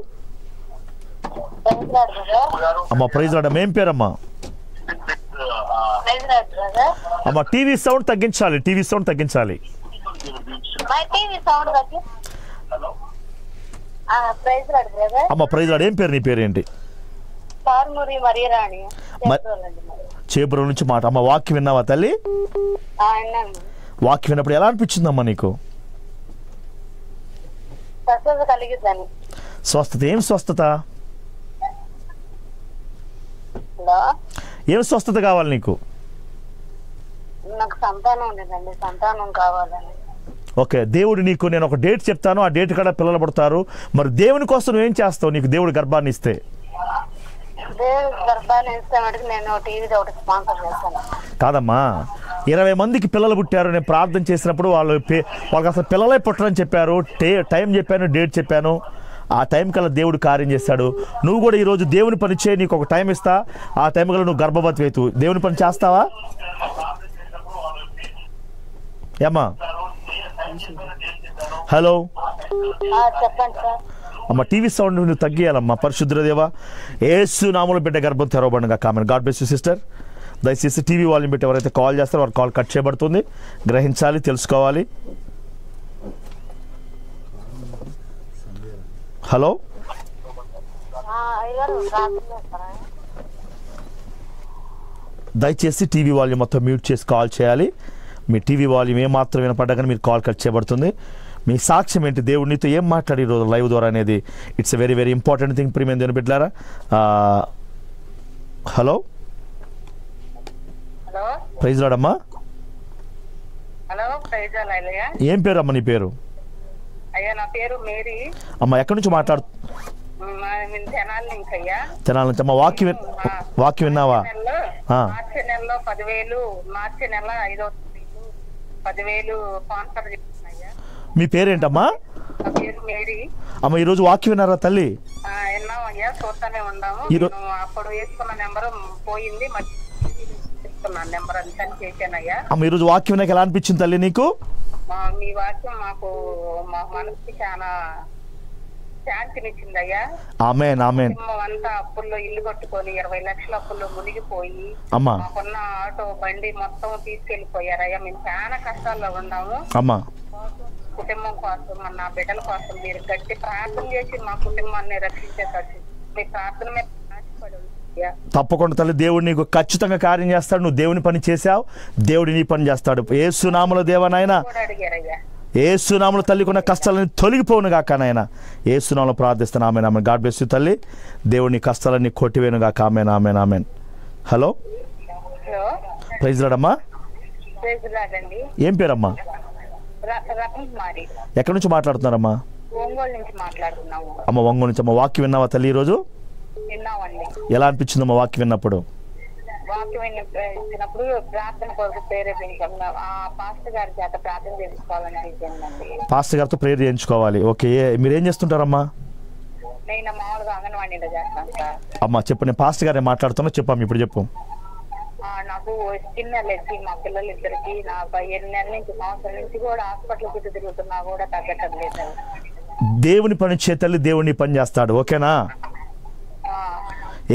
అమ్మ, ప్రైజ్ రాడమ్మ. ఏం పేరమ్మా? అమ్మ, టీవీ సౌండ్ తగ్గించాలి, టీవీ సౌండ్ తగ్గించాలి. అమ్మ, ప్రైజ్ రాడు. ఏం పేరు? నీ పేరు ఏంటి? చేపురం నుంచి మాట. అమ్మ, వాక్యం విన్నావా తల్లి? వాక్యం విన్నప్పుడు ఎలా అనిపించిందమ్మా నీకు? స్వస్థత. ఏం స్వస్థత? ఏం స్వస్థత కావాలి నీకు? నాకు సంతానం ఉండదండి, సంతానం కావాలని. ఓకే, దేవుడు నీకు, నేను ఒక డేట్ చెప్తాను, ఆ డేట్ కూడా పిల్లలు పుడతారు. మరి దేవుని కోసం నువ్వేం చేస్తావు? నీకు దేవుడు గర్భాన్ని ఇస్తే? కాదమ్మా, 20 మందికి పిల్లలు పుట్టారు. నేను ప్రార్థన చేసినప్పుడు వాళ్ళకి అసలు పిల్లలే పుట్టరని చెప్పారు. టైం చెప్పాను, డేట్ చెప్పాను. ఆ టైం కల్లా దేవుడు కార్యం చేస్తాడు. నువ్వు కూడా ఈరోజు దేవుని పని చేయి. నీకు ఒక టైం ఇస్తా, ఆ టైం కల్లా నువ్వు గర్భవతి అవుతూ దేవుని పని చేస్తావా? ఏమ్మా? హలో అమ్మ, టీవీ సౌండ్ నువ్వు తగ్గియాలమ్మా. పరిశుద్ధ దేవా, యేసు నామములో బిడ్డ గర్భం తెరవబడుగా comment. God bless you sister. దయచేసి టీవీ వాల్యూమ్ పెట్టి ఎవరైతే కాల్ చేస్తారో వారి కాల్ కట్ చేయబడుతుంది. గ్రహించాలి, తెలుసుకోవాలి. హలో దయచేసి టీవీ వాల్యూమ్ మొత్తం మ్యూట్ చేసి కాల్ చేయాలి. మీ టీవీ వాల్యూమ్ ఏమాత్రం వినపడ్డా కానీ మీరు కాల్ కట్ చేయబడుతుంది. మీ సాక్ష్యం ఏంటి, దేవుడు నీతో ఏం మాట్లాడి ఈరోజు లైవ్ ద్వారా అనేది it's a very very important thing. ప్రియమైన దేవుని బిడ్డలారా, హలో ప్రైజ్ లార్డ్ అమ్మా. ఏం పేరు అమ్మ నీ పేరు? నా పేరు మేరీ అమ్మ. ఎక్కడి నుంచి మాట్లాడు? తెనాలి నుంచి. అమ్మ, వాక్యం విన్నావా? మార్చి నెలలో 10,000, మార్చి నెల 10,000 స్పాన్సర్ చేస్తున్నాయ్యా. మీ పేరేంటమ్మా? మేరీ. అమ్మ, ఈరోజు వాక్యం విన్నారా తల్లి? విన్నామయ్యా, చూస్తానే ఉన్నాము. అప్పుడు వేసుకున్న నెంబర్ పోయింది, నెంబర్ అంతా చేశానయ్యా. అమ్మ, ఈరోజు వాక్యం విన్నాక ఎలా అనిపించింది తల్లి నీకు? మీ వాక్యం మాకు మా మనసుకి చాలా శాంతినిచ్చిందయ్యా. ఆమేన్, ఆమేన్. అంతా అప్పుల్లో ఇల్లు కట్టుకొని 20 లక్షల అప్పుల్లో మునిగిపోయి అమ్మా మాకున్న ఆటో బండి మొత్తం తీసుకెళ్లిపోయారయ్యా. మేము చాలా కష్టాల్లో ఉన్నాము. అమ్మా, కుటుంబం కోసం, నా బిడ్డల కోసం మీరు గట్టి ప్రార్థన చేసి మా కుటుంబాన్ని రక్షించేటట్టు మీ ప్రార్థన మీద ఆశపడి. తప్పకుండా తల్లి, దేవుడు నీకు ఖచ్చితంగా కార్యం చేస్తాడు. నువ్వు దేవుని పని చేసావు, దేవుడు నీ పని చేస్తాడు. యేసు నామములో దేవా నాయనా, అడిగారయ్యా. యేసు నామములో తల్లికున్న కష్టాలని తొలగిపోవును గాక నాయనా. యేసు నామములో ప్రార్థిస్తాను. ఆమేన్, ఆమేన్. గాడ్ బ్లెస్ యు తల్లి. దేవుని కష్టాలన్నీ కొట్టివేను గాక. ఆమేన్, ఆమేన్, ఆమేన్. హలో ప్రైజ్ లార్డ్ అమ్మా. ఏం పేరమ్మా? ఎక్కడి నుంచి మాట్లాడుతున్నారమ్మా? అమ్మ, ఒంగోలు నుంచి. అమ్మ, వాక్యం విన్నావా తల్లి ఈరోజు? ఎలా అనిపించిందమ్మా వాక్యం విన్నప్పుడు? వాక్యం విన్నప్పుడు ప్రార్థన కొరకు ప్రేరేపించాం. పాస్టర్ గారి చేత ప్రార్థన చేయించుకోవాలని. పాస్టర్ గారితో ప్రేయర్ చేయించుకోవాలి. ఓకే, మీరు ఏం చేస్తుంటారమ్మా? నేను మామూలుగా అంగన్వాడీలో చేస్తాను సార్. అమ్మా చెప్పు, నేను పాస్టర్ గారే మాట్లాడుతున్నా, చెప్పమ్మా ఇప్పుడు చెప్పు. నాకు స్కిన్ అలర్జీ మా పిల్లలిద్దరికి. నా 7 నెలల నుంచి, సంవత్సరం నుంచి కూడా హాస్పిటల్ చుట్టూ తిరుగుతున్నా కూడా తగ్గటం లేదు. దేవుని పని చేతల్లి, దేవుని పని చేస్తాడు. ఓకేనా?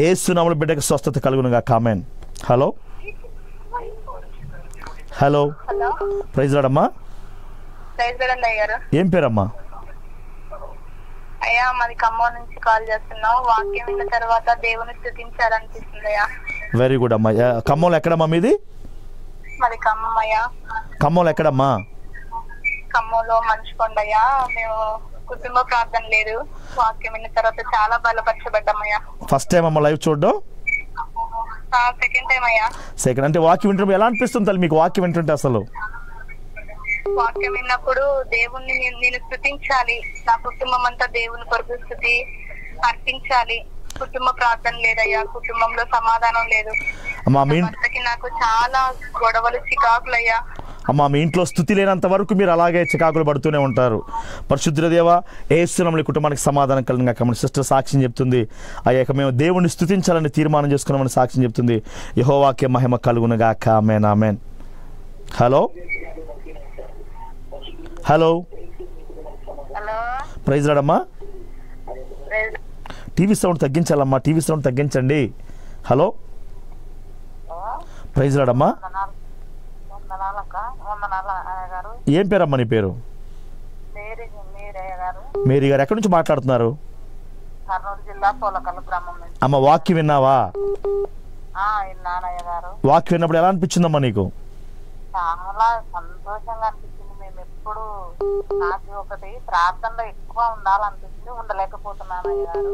యేసు నామములో బిడ్డకి స్వస్థత కలుగునుగా. ఆమేన్. హలో హలో ప్రైజ్ లార్డ్ అమ్మా. ఏం పేరమ్మా? అయ్యా, మాది ఖమ్మం నుంచి కాల్ చేస్తున్నాం. వాక్యం విన్న తర్వాత దేవుని స్తుతించాలనిపిస్తుందయ్యా. వెరీ గుడ్ అమ్మా. ఖమ్మంలో ఎక్కడమ్మా మీది? మాది ఖమ్మం అయ్యా. ఖమ్మంలో ఎక్కడమ్మా? ఖమ్మంలో మంచుకొండయ్యా. మేము కుటుంబ ప్రార్థన లేదు, వాక్యం విన్న తర్వాత చాలా బలపరచబడ్డామయ్యా. ఫస్ట్ టైం అమ్మా లైవ్ చూడడం? సెకండ్ టైం అయ్యా. సెకండ్ అంటే వాక్యం వింటుంటే ఎలా అనిపిస్తుంది తల్లి మీకు వాక్యం వింటుంటే? అసలు వాక్యం విన్నప్పుడు దేవుణ్ణి నేను స్తుతించాలి. నా కుటుంబం అంతా దేవుని కొరకు స్తుతి అర్పించాలి. కుటుంబ ప్రార్థన లేదయ్యా, కుటుంబంలో సమాధానం లేదు. నాకు చాలా గొడవలు, చికాకులయ్యా. అమ్మ మీ ఇంట్లో స్తుతి లేనంత వరకు మీరు అలాగే చికాకులు పడుతూనే ఉంటారు. పరిశుద్ధ దేవ యేసునామములో కుటుంబానికి సమాధానం కలిగిన మన సిస్టర్ సాక్ష్యం చెప్తుంది. అయ్యాక మేము దేవుణ్ణి స్తుతించాలని తీర్మానం చేసుకున్నామని సాక్ష్యం చెప్తుంది. యెహోవాకే మహిమ కలుగును గాక. ఆమేన్ ఆమేన్. హలో హలో ప్రైజ్ లార్డ్ అమ్మా. టీవీ సౌండ్ తగ్గించాలమ్మా, టీవీ సౌండ్ తగ్గించండి. హలో ప్రైజ్ లార్డ్ అమ్మా. ఏం పేరమ్మా నీ పేరు? మేరీ గారు. ఎక్కడి నుంచి మాట్లాడుతున్నారు? అమ్మ వాక్యం విన్నావా? వాక్యం విన్నప్పుడు ఎలా అనిపించిందమ్మా నీకు? చాలా సంతోషంగా అనిపించింది. మేము ఎప్పుడు నాకు ఒకటి ప్రార్థనలో ఎక్కువ ఉండాలనిపించింది, ఉండలేకపోతున్నాను అయ్యారు.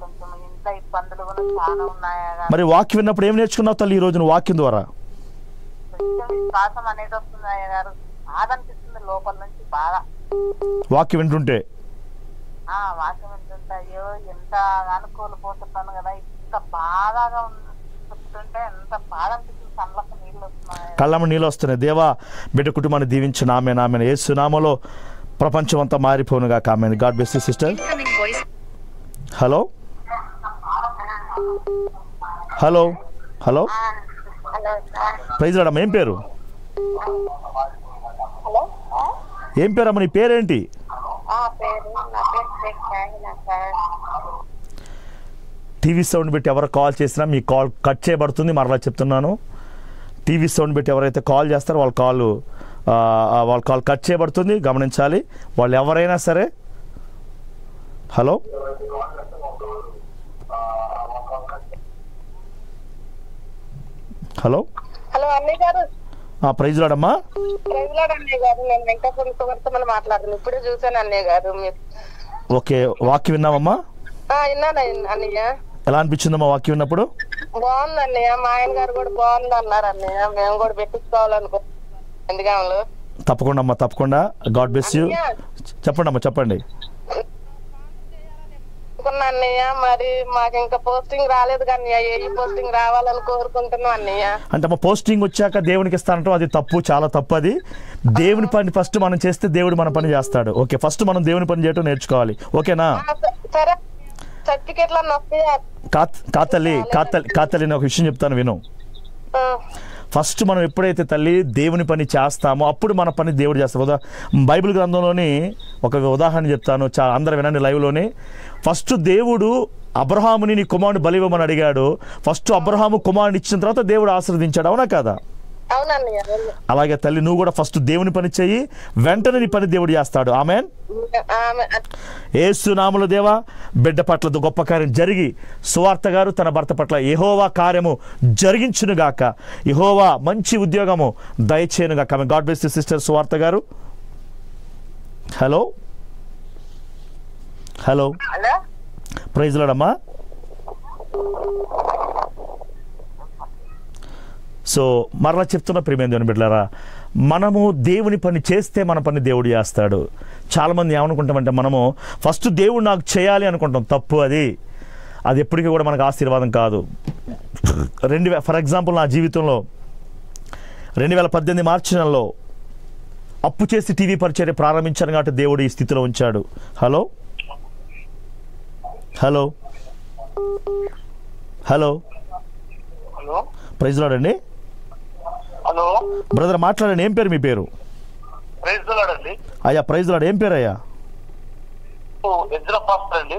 కొంచెం ఇంట్లో ఇబ్బందులు కూడా చాలా ఉన్నాయి. మరి వాక్యం విన్నప్పుడు ఏం నేర్చుకున్నావు తల్లి ఈ రోజున వాక్యం ద్వారా? విశ్వాసం అనేది వస్తుంది అయ్యారు. బాధ అనిపిస్తుంది లోపల నుంచి బాగా వాక్యం వింటుంటే. వాక్యం వింటుంటే అయ్యో ఎంత అనుకోలిపోతున్నాను కదా, ఇంత బాధగా చెప్తుంటే ఎంత బాధ అనిపిస్తుంది. కళ్ళకు నీళ్ళు వస్తున్నాయి, కళ్ళము నీళ్ళు వస్తున్నాయి. దేవా బిడ్డ కుటుంబాన్ని దీవించు. నామే నామే యేసు నామములో ప్రపంచం అంతా మారిపోనుగా. ఆమేన్. God bless you sister. Hello hello hello praise Lord అమ్మ. ఏం పేరు? ఏం పేరమ్మ నీ పేరేంటి? టీవీ సౌండ్ పెట్టి ఎవరు కాల్ చేసినా మీ కాల్ కట్ చేయబడుతుంది. మరలా చెప్తున్నాను, టీవీ సౌండ్ పెట్టి ఎవరైతే కాల్ చేస్తారో వాళ్ళ కాల్ కట్ చేయబడుతుంది, గమనించాలి. వాళ్ళు ఎవరైనా సరే. హలో హలో హలో అన్నయ్య గారు. ప్రైజ్ లార్డ్ అమ్మా. ప్రైజ్ లార్డ్ అన్నయ్య గారు. నేను వెంకటేశ్వర మాట్లాడుతున్నాను. ఇప్పుడే చూసాను అన్నయ్య గారు. ఓకే, వాక్యం విన్నావమ్మా? విన్నాను అన్నయ్య. ఎలా అనిపించిందమ్మా వాక్యం విన్నప్పుడు? బాగుంది అన్నయ్య. మా ఆయన గారు కూడా బాగుంది అన్నారు అన్నయ్య. మేము కూడా పెట్టించుకోవాలనుకో ఎందుకంలో. తప్పకుండా అమ్మా, తప్పకుండా. God bless you. చెప్పండి అమ్మా, చెప్పండి. అన్నయ్య మరి మాకు ఇంకా పోస్టింగ్ రాలేదు కానీ ఏ పోస్టింగ్ రావాలని కోరుకుంటున్నాం అన్నయ్య. అంటే అమ్మ పోస్టింగ్ వచ్చాక దేవునికి ఇస్తానంటాం, అది తప్పు, చాలా తప్పు. అది దేవుని పని ఫస్ట్ మనం చేస్తే దేవుడు మన పని చేస్తాడు. ఓకే, ఫస్ట్ మనం దేవుని పని చేయటం నేర్చుకోవాలి. ఓకేనా? సరే. సర్టిఫికెట్లు కాతల్లి నేను ఒక విషయం చెప్తాను, విను. ఫస్ట్ మనం ఎప్పుడైతే తల్లి దేవుని పని చేస్తామో అప్పుడు మన పని దేవుడు చేస్తాడు. బైబిల్ గ్రంథంలోని ఒక ఉదాహరణ చెప్తాను, అందరూ వినండి లైవ్లోనే. ఫస్ట్ దేవుడు అబ్రహాముని నీ కుమారుని బలివ్వమని అడిగాడు. ఫస్ట్ అబ్రహాము కుమారుని ఇచ్చిన తర్వాత దేవుడు ఆశీర్వదించాడు. అవునా కదా? అలాగే తల్లి నువ్వు కూడా ఫస్ట్ దేవుని పని చెయ్యి, వెంటనే నీ పని దేవుడు చేస్తాడు. ఆమేన్. యేసు నామములో దేవా బిడ్డ పట్ల గొప్ప కార్యం జరిగి సువార్త గారు తన భర్త పట్ల యెహోవా కార్యము జరిగించునుగాక. యెహోవా మంచి ఉద్యోగము దయచేయునుగాక. గాడ్ బ్లెస్ యు సిస్టర్ సువార్త గారు. హలో హలో ప్రైజ్ లార్డ్ అమ్మా. సో మరలా చెప్తున్న ప్రియమైన దేవుని బిడ్డలారా, మనము దేవుని పని చేస్తే మన పని దేవుడు చేస్తాడు. చాలామంది ఏమనుకుంటామంటే మనము ఫస్ట్ దేవుడు నాకు చేయాలి అనుకుంటాం. తప్పు అది. అది ఎప్పటికీ కూడా మనకు ఆశీర్వాదం కాదు. ఫర్ ఎగ్జాంపుల్ నా జీవితంలో 2018 మార్చి నెలలో అప్పు చేసి టీవీ పరిచర్య ప్రారంభించాను కాబట్టి దేవుడు ఈ స్థితిలో ఉంచాడు. Hello hello hello praise lord అండి. హలో బ్రదర్ మాట్లాడండి. ఏం పేరు మీ పేరు? ప్రైజ్ లార్డ్ అండి. అయ్యా ప్రైజ్ లార్డ్. ఏం పేరు అయ్యా? ఎజ్రా పాస్టర్ అండి.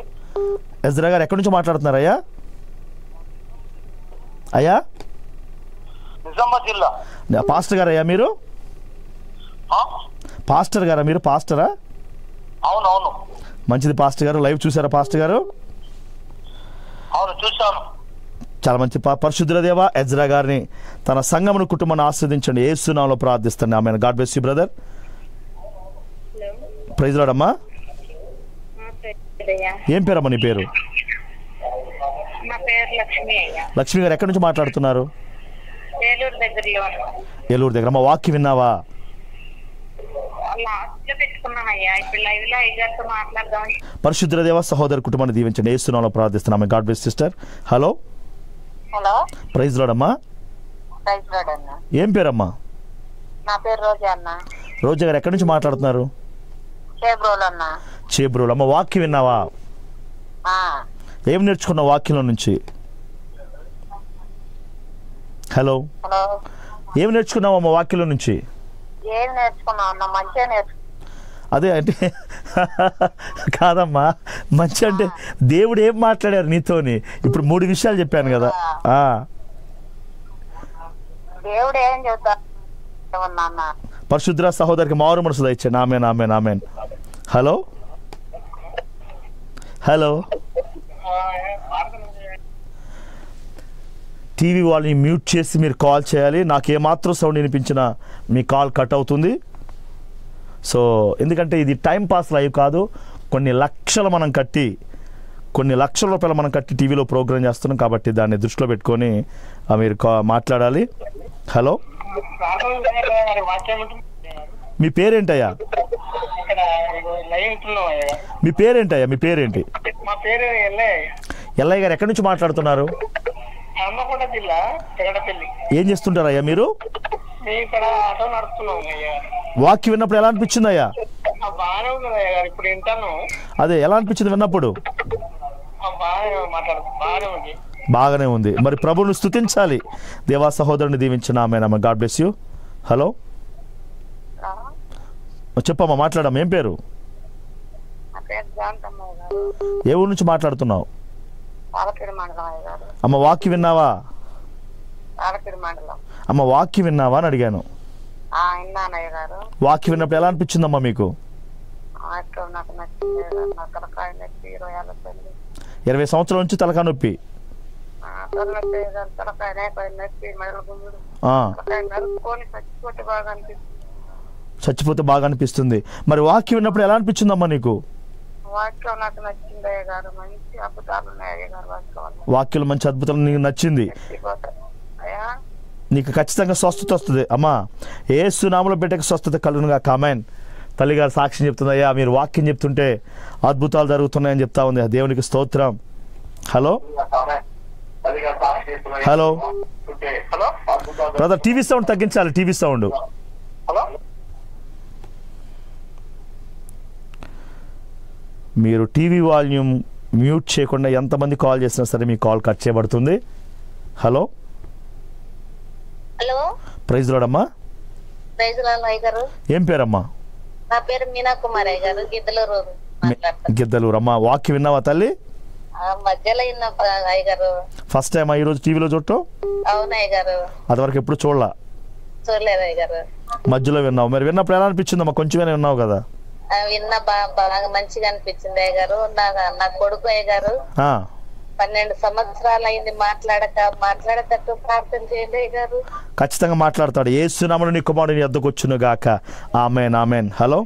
ఎజ్రా గారు ఎక్కడి నుంచి మాట్లాడుతున్నారయ్యా? అయ్యా నిజామాబాద్ జిల్లా. పాస్టర్ గారు అయ్యా మీరు? పాస్టర్ గారా మీరు? పాస్టరా? అవునవును. మంచిది పాస్టర్ గారు. లైవ్ చూసారా పాస్టర్ గారు? అవును చూశాను. చాలా మంచి పరిశుద్ధుల దేవా ఎజ్రా గారిని తన సంఘమును కుటుంబాన్ని ఆస్వాదించండి. యేసు నామములో ప్రార్థిస్తాను. ఆమేన్. God bless you brother. Praise lord అమ్మా. ఏం పేరమ్మా నీ పేరు? లక్ష్మి గారు ఎక్కడి నుంచి మాట్లాడుతున్నారు? ఏలూరు దగ్గర. అమ్మా వాక్యం విన్నావా? పరిశుద్ధ దేవ సహోదరు కుటుంబాన్ని దీవించండి. యేసు నామములో ప్రార్థిస్తున్నాము. God bless sister. Hello hello praise lord అమ్మా. ప్రైజ్ లార్డ్ అన్న. ఏం పేరమ్మా? నా పేరు రోజా అన్న. రోజా గారు ఎక్కడి నుంచి మాట్లాడుతున్నారు? చేబ్రోలు అన్న. చేబ్రోలు. అమ్మ వాక్యం విన్నావా? ఆ, ఏం నేర్చుకున్నావు వాక్యంలో నుంచి? Hello, hello. ఏం నేర్చుకున్నావు అమ్మ వాక్యంలో నుంచి? ఏం నేర్చుకున్నావు అన్న? మంచిగా నేర్చుకున్నా. అదే అంటే కాదమ్మా, మంచి అంటే దేవుడు ఏం మాట్లాడారు నీతోని? ఇప్పుడు 3 విషయాలు చెప్పాను కదా. దేవుడు ఏం చెబుతా అన్న? పరిశుద్ధ సహోదరికి మారు మనసు దయచేయండి. ఆమేన్, ఆమేన్, ఆమేన్. Hello, hello. టీవీ వాళ్ళని మ్యూట్ చేసి మీరు కాల్ చేయాలి. నాకు ఏమాత్రం సౌండ్ వినిపించినా మీ కాల్ కట్ అవుతుంది. సో ఎందుకంటే ఇది టైం పాస్ లైవ్ కాదు. కొన్ని లక్షల రూపాయలు మనం కట్టి టీవీలో ప్రోగ్రామ్ చేస్తున్నాం కాబట్టి దాన్ని దృష్టిలో పెట్టుకొని మీరు మాట్లాడాలి. హలో, మీ పేరేంటయ్యా? మీ పేరేంటయ్యా? మీ పేరేంటి? ఎల్లయ్య గారు ఎక్కడి నుంచి మాట్లాడుతున్నారు? ఏం చేస్తుంటారయ్యా మీరు? వాక్యం విన్నప్పుడు ఎలా అనిపించిందయ్యా? అదే ఎలా అనిపించింది విన్నప్పుడు? బాగానే ఉంది. మరి ప్రభువును స్తుతించాలి. దేవా సహోదరుని దీవించిన ఆమెనమ్మ. God bless you. హలో, చెప్పమ్మా, మాట్లాడమ్మా. ఏం పేరు? ఏ ఊరు నుంచి మాట్లాడుతున్నావు? అమ్మ వాక్యం విన్నావా? అమ్మ వాక్యం విన్నావా అని అడిగాను. వాక్యం విన్నప్పుడు ఎలా అనిపించిందమ్మా మీకు? 20 సంవత్సరాల నుంచి తలకాయ నొప్పి. చచ్చిపోతే బాగా అనిపిస్తుంది. మరి వాక్యం విన్నప్పుడు ఎలా అనిపించిందమ్మా నీకు? వాక్యంలో మంచి అద్భుతాలు నీకు నచ్చింది. నీకు ఖచ్చితంగా స్వస్థత వస్తుంది. అమ్మా యేసు నామములో బిడ్డకు స్వస్థత కలుగునుగా. ఆమేన్. తల్లిగారు సాక్ష్యం చెప్తుంది. అయ్యా మీరు వాక్యం చెప్తుంటే అద్భుతాలు జరుగుతున్నాయని చెప్తా ఉంది. దేవునికి స్తోత్రం. Hello, hello brother, TV sound తగ్గించాలి. TV sound. మీరు టీవీ వాల్యూమ్ మ్యూట్ చేయకుండా ఎంతమంది కాల్ చేసినా సరే మీ కాల్ కట్ చేయబడుతుంది. Hello, hello. ప్రైజ్ లార్డ్ అమ్మా. ప్రైజ్ లార్డ్ అయ్య గారు. ఏం పేరమ్మా? నా పేరు మీనా కుమార్ అయ్య గారు, గిద్దలూరు. గిద్దలూరు. అమ్మా వాక్యం విన్నావా తల్లి? మధ్యలో విన్నా అయ్య గారు. ఫస్ట్ టైం ఈ రోజు టీవీలో చూడటం? అవును అయ్య గారు. అదివరకు ఎప్పుడు చూడలేదు అయ్య గారు. మధ్యలో విన్నావు. మరి విన్నప్పుడు ఎలా అనిపించిందమ్మా? కొంచెమే విన్నావు కదా. విన్నా, బాగా మంచిగా అనిపించింది అయ్య గారు. నా కొడుకు అయ్య గారు 12 సంవత్సరాలు అయింది మాట్లాడేటట్టు ప్రార్థన చేయండి అయ్య గారు. ఖచ్చితంగా మాట్లాడతాడు. యేసు నామములో నీ కుమారుడు నీ వద్దకు వచ్చును గాక. ఆమేన్, ఆమేన్. హలో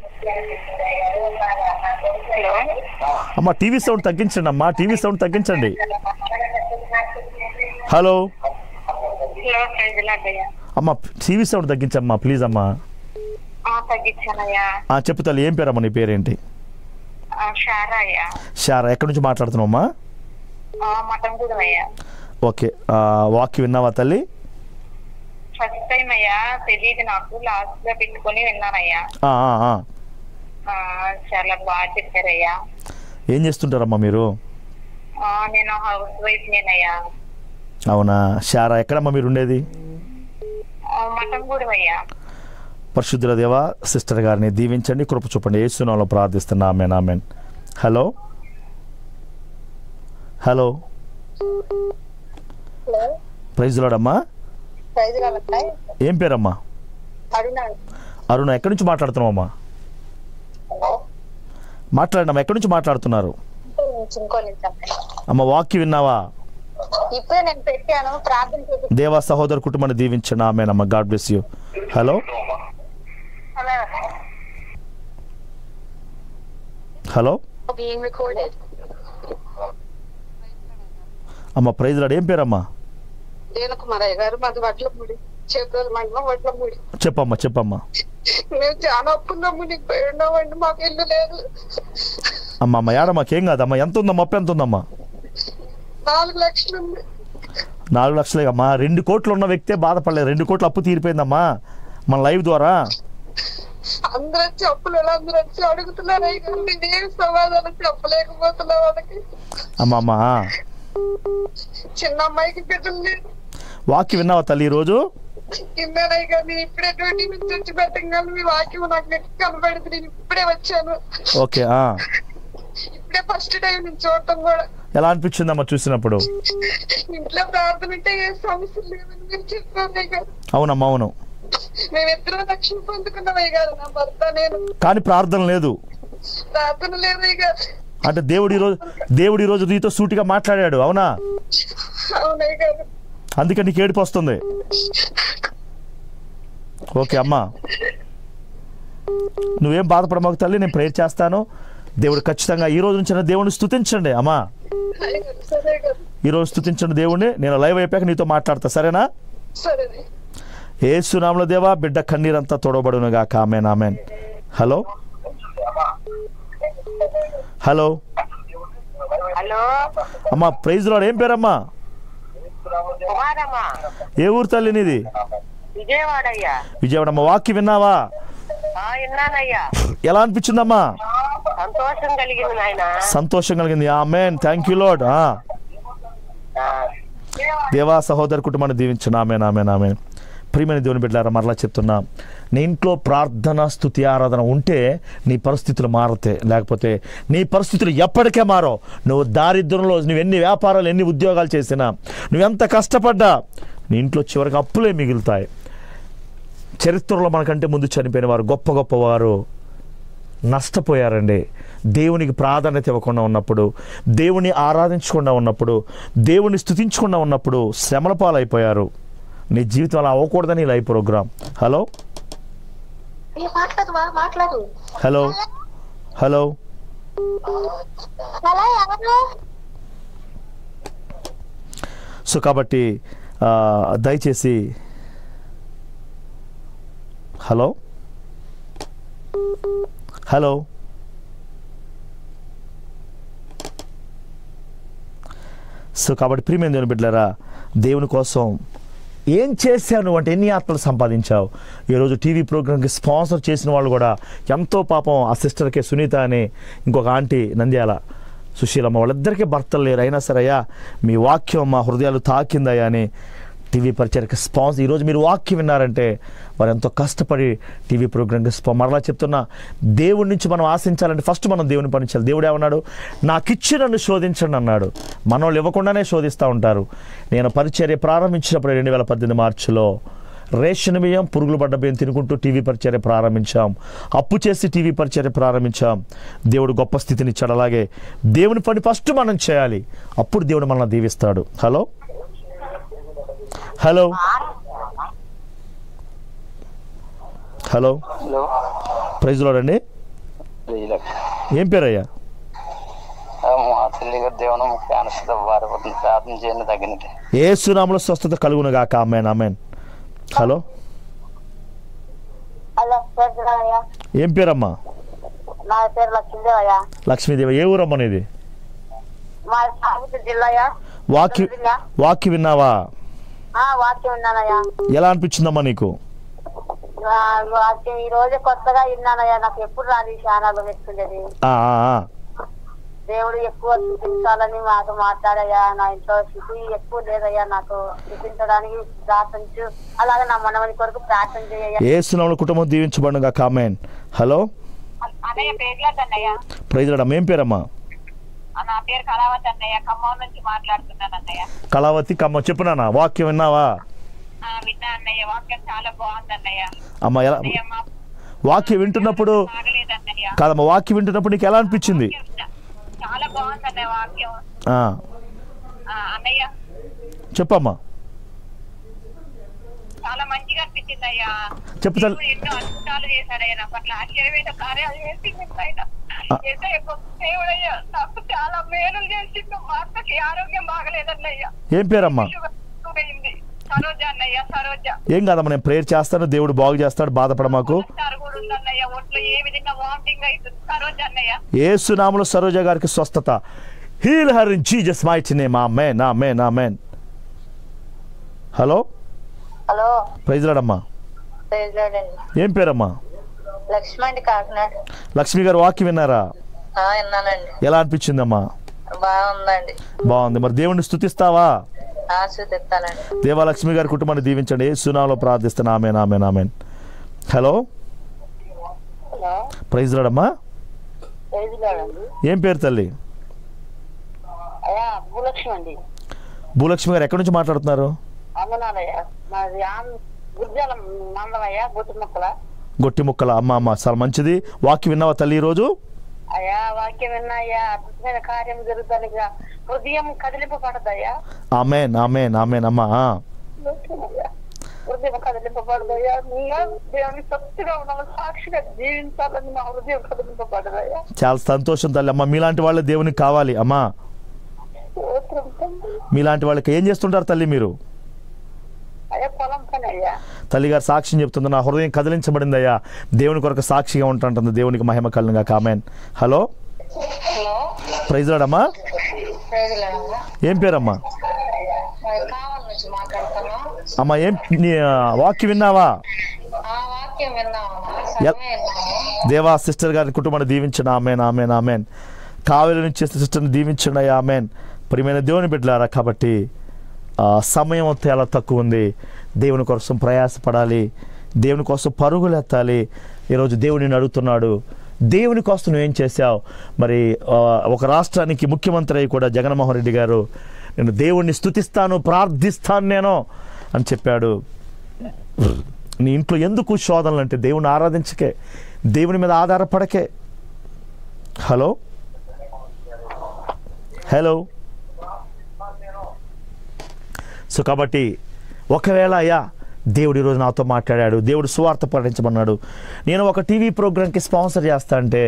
అమ్మా, టీవీ సౌండ్ తగ్గించండి అమ్మా. టీవీ సౌండ్ తగ్గించండి. హలో అమ్మా, టీవీ సౌండ్ తగ్గించమ్మా ప్లీజ్ అమ్మా. చెప్పు తల్లి, ఏం పేరమ్మా? నీ పేరేంటి? షారా. ఎక్కడి నుంచి మాట్లాడుతున్నావు అమ్మా? ఓకే. వాక్యం విన్నావా తల్లి? ఫస్ట్ టైం అయ్యా, తెలియదు నాకు. లాస్ట్ గా పెట్టుకుని విన్నానయ్యా. చాలా బాగా చెప్పారయ్యా. ఏం చేస్తుంటారమ్మా మీరు? నేను హౌస్ వైఫ్ నేనయ్యా. అవునా షారా, ఎక్కడమ్మా మీరు ఉండేది? మఠంగూడెం అయ్యా. పరిశుద్ధుల దేవా సిస్టర్ గారిని దీవించండి, కృప చూపండి. యేసు నామములో ప్రార్థిస్తున్నా. ఆమేన్, ఆమేన్. Hello, hello. ప్రైజ్ లార్డ్ అమ్మా. ఏం పేరమ్మా? అరుణ. ఎక్కడి నుంచి మాట్లాడుతున్నావు అమ్మా? మాట్లాడమ్మా, ఎక్కడి నుంచి మాట్లాడుతున్నారు అమ్మ? వాక్యం విన్నావా? ఇప్పుడే నేను పెట్టాను, ప్రార్థన చేసి. దేవా సహోదరు కుటుంబాన్ని దీవించండి. ఆమేనమ్మా. God bless you. Hello, hello అమ్మ. Praise lord. ఏం పేరమ్మా? కుమారయ్య గారు, మాది వడ్లమూడి, చేబ్రోలు మండలం, వడ్లమూడి. చెప్పమ్మా, చెప్పమ్మా. మేము చాలా అప్పున్నాము, నీకు పోయినామండి, మాకు ఇల్లు లేదు. అమ్మా ఏడమ్మా, ఏం కాదమ్మా. ఎంత ఉందమ్మా? అప్పు ఎంత ఉందమ్మా? 4 లక్షలు ఉంది. 4 లక్షలే అమ్మా. 2 కోట్లు ఉన్న వ్యక్తే బాధపడలేదు. 2 కోట్లు అప్పు తీరిపోయిందమ్మా మన లైవ్ ద్వారా. అందరూ వచ్చి అప్పులు అందరూ వచ్చి అడుగుతున్నారు అయ్యగారు, నేనేమి సమాధానం చెప్పలేకపోతున్నా వాళ్ళకి. అమ్మా చిన్న అమ్మాయికి బిడ్డలు లేదు. వాక్యం విన్నావా తల్లి ఈరోజు? విన్నానయ్య గారు. నేను ఇప్పుడే డ్యూటీ నుంచి వచ్చి పెట్టగానే మీ వాక్యం నాకు నెట్ కనబడింది. నేను ఇప్పుడే వచ్చాను. ఓకే. ఇప్పుడే ఫస్ట్ టైం నేను చూడటం కూడా. ఎలా అనిపించిందమ్మా చూసినప్పుడు? ఇంట్లో ప్రార్థన అంటే ఏ సమస్య లేదని మీరు చెప్పారు గారు. అవునమ్మా అవును. మేమిద్దరం రక్షణ పొందుకున్నాం అయ్య గారు, నా భర్త నేను. కానీ ప్రార్థన లేదు. ప్రార్థన లేదు అయ్య గారు. అంటే దేవుడు ఈరోజు నీతో సూటిగా మాట్లాడాడు. అవునా? అవునయ్య గారు. అందుకే నీకు ఏడుపు వస్తుంది. ఓకే అమ్మా, నువ్వేం బాధపడమాకు తల్లి. నేను ప్రేయర్ చేస్తాను. దేవుడు ఖచ్చితంగా ఈ రోజు నుంచి దేవుడిని స్తుతించండి అమ్మా. ఈరోజు స్తుతించండి దేవుడిని. నేను లైవ్ అయిపోయాక నీతో మాట్లాడతా, సరేనా? యేసు నామములో దేవా, బిడ్డ కన్నీరంతా తోడబడునుగాక. ఆమేన్ ఆమేన్. హలో హలో అమ్మా, ప్రైజ్ లార్డ్. ఏం పేరమ్మా? ఏ ఊరు తల్లి నీది? విజయవాడ. అమ్మా వాక్యం విన్నావా? ఎలా అనిపించిందమ్మా? సంతోషం కలిగింది. ఆమేన్. Thank you Lord. దేవా సహోదరు కుటుంబాన్ని దీవించండి. ఆమేన్ ఆమేన్ ఆమేన్. ప్రియమైన దేవుని బిడ్డలారా, మరలా చెప్తున్నా, నీ ఇంట్లో ప్రార్థన స్తుతి ఆరాధన ఉంటే నీ పరిస్థితులు మారతే, లేకపోతే నీ పరిస్థితులు ఎప్పటికే మారో. నువ్వు దారిద్ర్యంలో, నువ్వు ఎన్ని వ్యాపారాలు ఎన్ని ఉద్యోగాలు చేసినా, నువ్వెంత కష్టపడ్డా నీ ఇంట్లో చివరికి అప్పులే మిగులుతాయి. చరిత్రలో మనకంటే ముందు చనిపోయిన వారు, గొప్ప గొప్పవారు నష్టపోయారండి. దేవునికి ప్రాధాన్యత ఇవ్వకుండా ఉన్నప్పుడు, దేవుని ఆరాధించకుండా ఉన్నప్పుడు, దేవుని స్తుతించకుండా ఉన్నప్పుడు శ్రమల పాలైపోయారు. నీ జీవితం అలా అవ్వకూడదని live program. Hello hello hello so కాబట్టి దయచేసి హలో హలో సో కాబట్టి ప్రియమైన దేవుని బిడ్డలారా, దేవుని కోసం ఏం చేశావు నువ్వు అంటే ఎన్ని ఆత్మలు సంపాదించావు? ఈరోజు టీవీ ప్రోగ్రామ్కి స్పాన్సర్ చేసిన వాళ్ళు కూడా ఎంతో పాపం. ఆ సిస్టర్కే సునీత అని, ఇంకొక ఆంటీ నంద్యాల సుశీలమ్మ, వాళ్ళిద్దరికీ భర్తలు లేరు. అయినా సరే అయ్యా మీ వాక్యం మా హృదయాలు తాకిందయ్యా అని టీవీ పరిచయకి స్పాన్సర్. ఈరోజు మీరు వాక్యం విన్నారంటే వారు ఎంతో కష్టపడి టీవీ ప్రోగ్రామ్కి మరలా చెప్తున్నా, దేవుడి నుంచి మనం ఆశించాలంటే ఫస్ట్ మనం దేవుని పనిచేయాలి. దేవుడు ఏమన్నాడు? నాకిచ్చి నన్ను శోధించండి అన్నాడు. మనోళ్ళు ఇవ్వకుండానే శోధిస్తూ ఉంటారు. నేను పరిచర్య ప్రారంభించినప్పుడు 2018 మార్చిలో రేషన్ బియ్యం, పురుగులు పడ్డ బియ్యం తినుకుంటూ టీవీ పరిచర్య ప్రారంభించాం. అప్పు చేసి టీవీ పరిచర్య ప్రారంభించాం. దేవుడు గొప్ప స్థితిని ఇచ్చాడు. అలాగే దేవుని పని ఫస్ట్ మనం చేయాలి, అప్పుడు దేవుడు మనల్ని దీవిస్తాడు. Hello hello hello praise lord అండి. ఏం పేరయ్యా? యేసు నామములో స్వస్థత కలుగునుగాక. ఆమేన్ ఆమేన్. హలో ఏం పేరమ్మా? లక్ష్మీదేవి. ఏ ఊరమ్మా నీది? వాక్యం విన్నావా? ఎలా అనిపించిందమ్మా నీకు? ఈ రోజు కొత్తగా విన్నానయ్యా. నాకు ఎప్పుడు రాదు ఈ ఛానల్ పెట్టుకునేది. దేవుడు ఎక్కువ చూపించాలని మాకు మాట్లాడయ్యా. నా ఇంట్లో స్థితి ఎక్కువ లేదయ్యా, నాకు చూపించడానికి ప్రార్థించు. అలాగే నా మనవని కొరకు ప్రార్థన చేయ. యేసు నామములో కుటుంబం దీవించబడునుగాక. ఆమేన్. హలో అన్నయ్య పేర్లేదు అన్నయ్య. Praise lord. ఏం పేరమ్మా? నా పేరు కళావతి అన్నయ్య, ఖమ్మం నుంచి మాట్లాడుతున్నాను అన్నయ్య. కళావతి ఖమ్మం. చెప్పు నాన్న, వాక్యం విన్నావా? విన్నా అన్నయ్య, వాక్యం చాలా బాగుంది అన్నయ్య. అమ్మా ఎలా వాక్యం వింటున్నప్పుడు కాదమ్మా, వాక్యం వింటున్నప్పుడు నీకు ఎలా అనిపించింది? చాలా బాగుంది అన్నయ్య వాక్యం. అన్నయ్య చెప్పమ్మా. చాలా మంచిగా అనిపించింది అయ్యా. చెప్పు. ఎన్నో అద్భుతాలు చేశారయ్యా, నా పట్ల ఆశ్చర్యమైన కార్యాలు చేసింది ఆయన. దేవుడయ్యా నాకు చాలా మేలు చేసిండు. మా అక్కకి ఆరోగ్యం బాగలేదన్నయ్యా. ఏం పేరమ్మా? సరోజ అన్నయ్య. సరోజ. ఏం కాదమ్మా, నేను ప్రేయర్ చేస్తాను, దేవుడు బాగు చేస్తాడు, బాధపడ మాకు. ఒంట్లో ఏ విధంగా వామిటింగ్ అవుతుంది. సరోజ అన్నయ్య. యేసు నామములో సరోజ గారికి స్వస్థత. Heal her in Jesus mighty name. ఆమేన్ ఆమేన్ ఆమేన్. హలో, హలో, ప్రైజ్ లాడమ్మా. ప్రైజ్ లార్డ్ అండి. ఏం పేరమ్మా? లక్ష్మి అండి, కాకినాడ. లక్ష్మి గారు వాక్యం విన్నారా? విన్నానండి. ఎలా అనిపించిందమ్మా? బాగుందండి. బాగుంది. మరి దేవుణ్ణి స్తుతిస్తావా? చూపిస్తానండి. దేవా లక్ష్మి గారి కుటుంబాన్ని దీవించండి. యేసు నామములో ప్రార్థిస్తున్నా. ఆమేన్, ఆమేన్, ఆమేన్. హలో, హలో, ప్రైజ్ లాడమ్మా. ప్రైజ్ లార్డ్ అండి. ఏం పేరు తల్లి? అయ్యా భూలక్ష్మి అండి. భూలక్ష్మి గారు ఎక్కడి నుంచి మాట్లాడుతున్నారు? అందనాలయ్యా, మాది గుర్జాల మండలం అయ్యా, గొట్టిముక్కల. గొట్టిముక్కల. అమ్మ చాలా మంచిది. వాక్యం విన్నావా తల్లి ఈరోజు? అయ్యా వాక్యం విన్నాయ్యా, అద్భుతమైన కార్యం జరుగుతుంది. హృదయం కదిలింపబడదయ్యా. ఆమేన్, ఆమేన్, ఆమేన్ అమ్మా. హృదయం కదిలింపబడదయ్యా. దేవుని సత్తుగా ఉన్న సాక్షిగా జీవించాలని మా హృదయం కదిలింపబడదయ్యా. చాలా సంతోషం తల్లి. అమ్మ మీలాంటి వాళ్ళే దేవునికి కావాలి అమ్మా. మీలాంటి వాళ్ళకి ఏం చేస్తుంటారు తల్లి మీరు? అయ్యా పొలం పని అయ్యా. తల్లిగారు సాక్ష్యం చెప్తుంది. నా హృదయం కదిలించబడింది అయ్యా, దేవుని కొరకు సాక్షిగా ఉంటాంటుంది. దేవునికి మహిమ కలుగుగా. ఆమేన్. హలో, హలో, ప్రైజ్ లార్డ్ అమ్మా. ఏం పేరమ్మా? కావాలి నుంచి మాట్లాడుతున్నా. అమ్మా ఏం వాక్యం విన్నావా? వాక్యం దేవా సిస్టర్ గారి కుటుంబాన్ని దీవించండి. ఆమేన్, ఆమేన్, ఆమేన్. కావేరి నుంచి సిస్టర్ని దీవించండి అయ్యా. ఆమేన్. ప్రియమైన దేవుని బిడ్డలారా, కాబట్టి సమయం చాలా తక్కువ ఉంది. దేవుని కోసం ప్రయాసపడాలి, దేవుని కోసం పరుగులు ఎత్తాలి. ఈరోజు దేవుడిని అడుగుతున్నాడు, దేవుని కోసం నువ్వేం చేశావు? మరి ఒక రాష్ట్రానికి ముఖ్యమంత్రి అయి కూడా జగన్మోహన్ రెడ్డి గారు నేను దేవుణ్ణి స్తుతిస్తాను, ప్రార్థిస్తాను నేను అని చెప్పాడు. నీ ఇంట్లో ఎందుకు శోధనలు అంటే దేవుని ఆరాధించకే, దేవుని మీద ఆధారపడకే. Hello, hello. సో కాబట్టి ఒకవేళ అయ్యా దేవుడు ఈరోజు నాతో మాట్లాడాడు, దేవుడు సువార్త ప్రకటించమన్నాడు, నేను ఒక టీవీ ప్రోగ్రామ్కి స్పాన్సర్ చేస్తా అంటే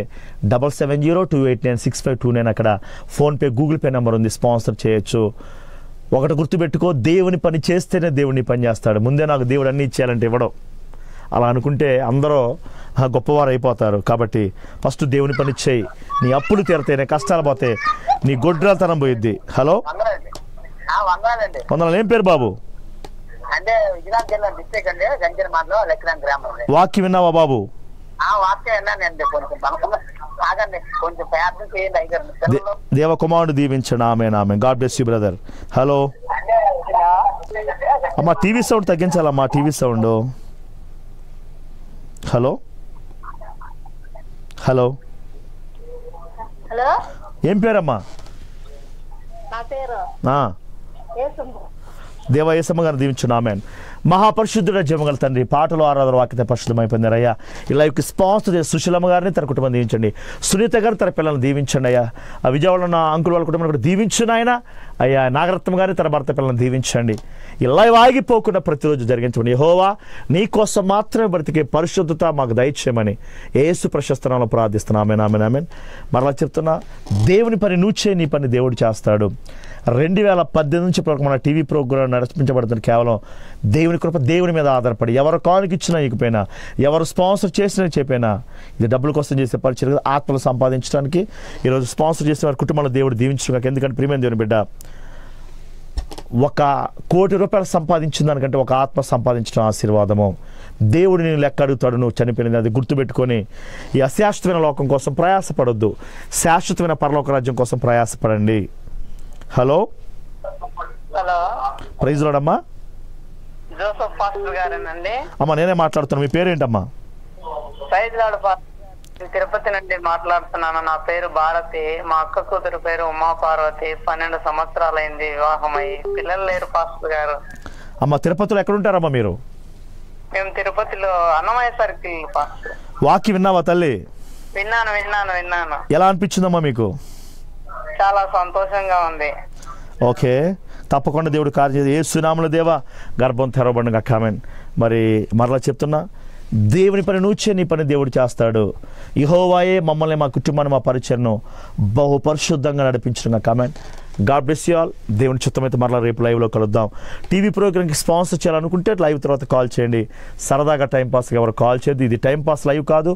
7702896529 అక్కడ ఫోన్పే, గూగుల్ పే నెంబర్ ఉంది, స్పాన్సర్ చేయొచ్చు. ఒకటి గుర్తుపెట్టుకో, దేవుని పని చేస్తేనే దేవుడిని పని చేస్తాడు. ముందే నాకు దేవుడు అన్నీ ఇచ్చేయాలంటే ఇవ్వడం. అలా అనుకుంటే అందరూ గొప్పవారు అయిపోతారు. కాబట్టి ఫస్ట్ దేవుని పని చేయి, నీ అప్పులు తీరతాయి, నీ కష్టాలు పోతాయి, నీ గొడ్రాలతనం పోయిద్ది. హలో, వందనాలు. ఏం పేరు బాబు? అంటే విజయనగరం జిల్లా డిస్ట్రిక్ట్ అండి, గంజర్ మండలం లెక్కరం గ్రామం. వాక్యం విన్నావా బాబు? వాక్యం విన్నానండి. కొంచెం ప్రయత్నం చేయండి అయ్యారు. దేవకుమారుడు దీవించండి. ఆమేన్, ఆమేన్. God bless you brother. Hello అమ్మా, టీవీ సౌండ్ తగ్గించాలమ్మా, TV sound. Hello, hello. Hello, ఏం పేరమ్మా? నా పేరు దేవ యేసమ్మ గారిని దీవించండి. ఆమేన్. మహాపరిశుద్ధుడ జీవగల తండ్రి, పాటలు ఆరాధన వాక్యత పరిశుద్ధమైపోయిందయ్యా. ఈ లైవ్కి స్పాన్సర్ చేసి సుశీలమ్మ గారిని తన కుటుంబం దీవించండి. సునీత గారిని తన పిల్లల్ని దీవించండి అయ్యా. ఆ విజయవాడలో ఉన్న అంకుల్ వాళ్ళ కుటుంబాన్ని కూడా దీవించండి ఆయన. అయ్యా నాగరత్నం గారిని తన భర్త పిల్లల్ని దీవించండి. ఈ లైవ్ ఆగిపోకుండా ప్రతిరోజు జరిగించండి. యెహోవా నీ కోసం మాత్రమే బ్రతికే పరిశుద్ధత మాకు దయచేయమని యేసు ప్రశస్త నామములో ప్రార్థిస్తున్నాను. ఆమేన్, ఆమేన్, ఆమేన్. మరలా చెప్తున్నా, దేవుని పని నువ్వు చేయి, నీ పని దేవుడు చేస్తాడు. 2018 నుంచి మన టీవీ ప్రోగ్రాం నడిపించబడుతుంది కేవలం దేవుని కృప, దేవుని మీద ఆధారపడి. ఎవరు కానుక ఇచ్చినా ఇకపోయినా, ఎవరు స్పాన్సర్ చేసినా చెప్పినా, ఇది డబ్బుల కోసం చేసే పరిచయం కదా, ఆత్మలు సంపాదించడానికి. ఈరోజు స్పాన్సర్ చేసిన వారి కుటుంబంలో దేవుడు దీవించడానికి. ఎందుకంటే ప్రియమైన దేవుని బిడ్డ, 1 కోటి రూపాయలు సంపాదించిన దానికంటే ఒక ఆత్మ సంపాదించడం ఆశీర్వాదము. దేవుడు నేను లెక్క అడుగుతాడు నువ్వు చనిపోయినది. అది గుర్తుపెట్టుకొని ఈ అశాశ్వతమైన లోకం కోసం ప్రయాసపడొద్దు, శాశ్వతమైన పరలోక రాజ్యం కోసం ప్రయాసపడండి. హలో, హలో, ప్రైజ్ లార్డ్ అమ్మా. జోసఫ్ పాస్టర్ గారేనండి? అమ్మా నేనే మాట్లాడుతున్నాను. మీ పేరేంటమ్మా? ప్రైజ్ లార్డ్ పాస్టర్, తిరుపతి నుండి మాట్లాడుతున్నాను. నా పేరు భారతి, మా అక్క కూతురు పేరు ఉమా పార్వతి. 12 సంవత్సరాలైంది వివాహమై, పిల్లలు లేరు పాస్టర్ గారు. అమ్మ తిరుపతిలో ఎక్కడుంటారమ్మా మీరు? మేము తిరుపతిలో అన్నమయ్య సర్కిల్ పాస్టర్. వాక్యం విన్నావా తల్లి? విన్నాను. ఎలా అనిపించిందమ్మా మీకు? చాలా సంతోషంగా ఉంది. ఓకే, తప్పకుండా దేవుడు కార్యం చేసి యేసు నామములో దేవా గర్భం తెరవబడుగా. ఆమేన్. మరి మరలా చెప్తున్నా, దేవుని పని నువ్వు చేయి, నీ పని దేవుడు చేస్తాడు. యెహోవాయే మమ్మల్ని, మా కుటుంబాన్ని, మా పరిచయను బహు పరిశుద్ధంగా నడిపించడం. ఆమేన్. God bless you all. దేవుని చిత్తమైతే మరలా రేపు లైవ్లో కలుద్దాం. టీవీ ప్రోగ్రామ్కి స్పాన్సర్ చేయాలనుకుంటే లైవ్ తర్వాత కాల్ చేయండి. సరదాగా టైంపాస్కి ఎవరు కాల్ చేయద్దు. ఇది టైంపాస్ లైవ్ కాదు.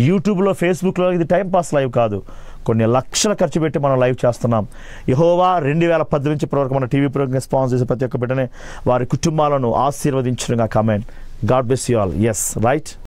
యూట్యూబ్లో, ఫేస్బుక్లో ఇది టైంపాస్ లైవ్ కాదు. కొన్ని లక్షలు ఖర్చు పెట్టి మనం లైవ్ చేస్తున్నాం. యెహోవా 2010 నుంచి ఇప్పటివరకు మన టీవీ ప్రోగ్రామ్ స్పాన్సర్ చేసే ప్రతి ఒక్క బిడ్డనే వారి కుటుంబాలను ఆశీర్వదించునుగా. Comment. God bless you all. Yes right.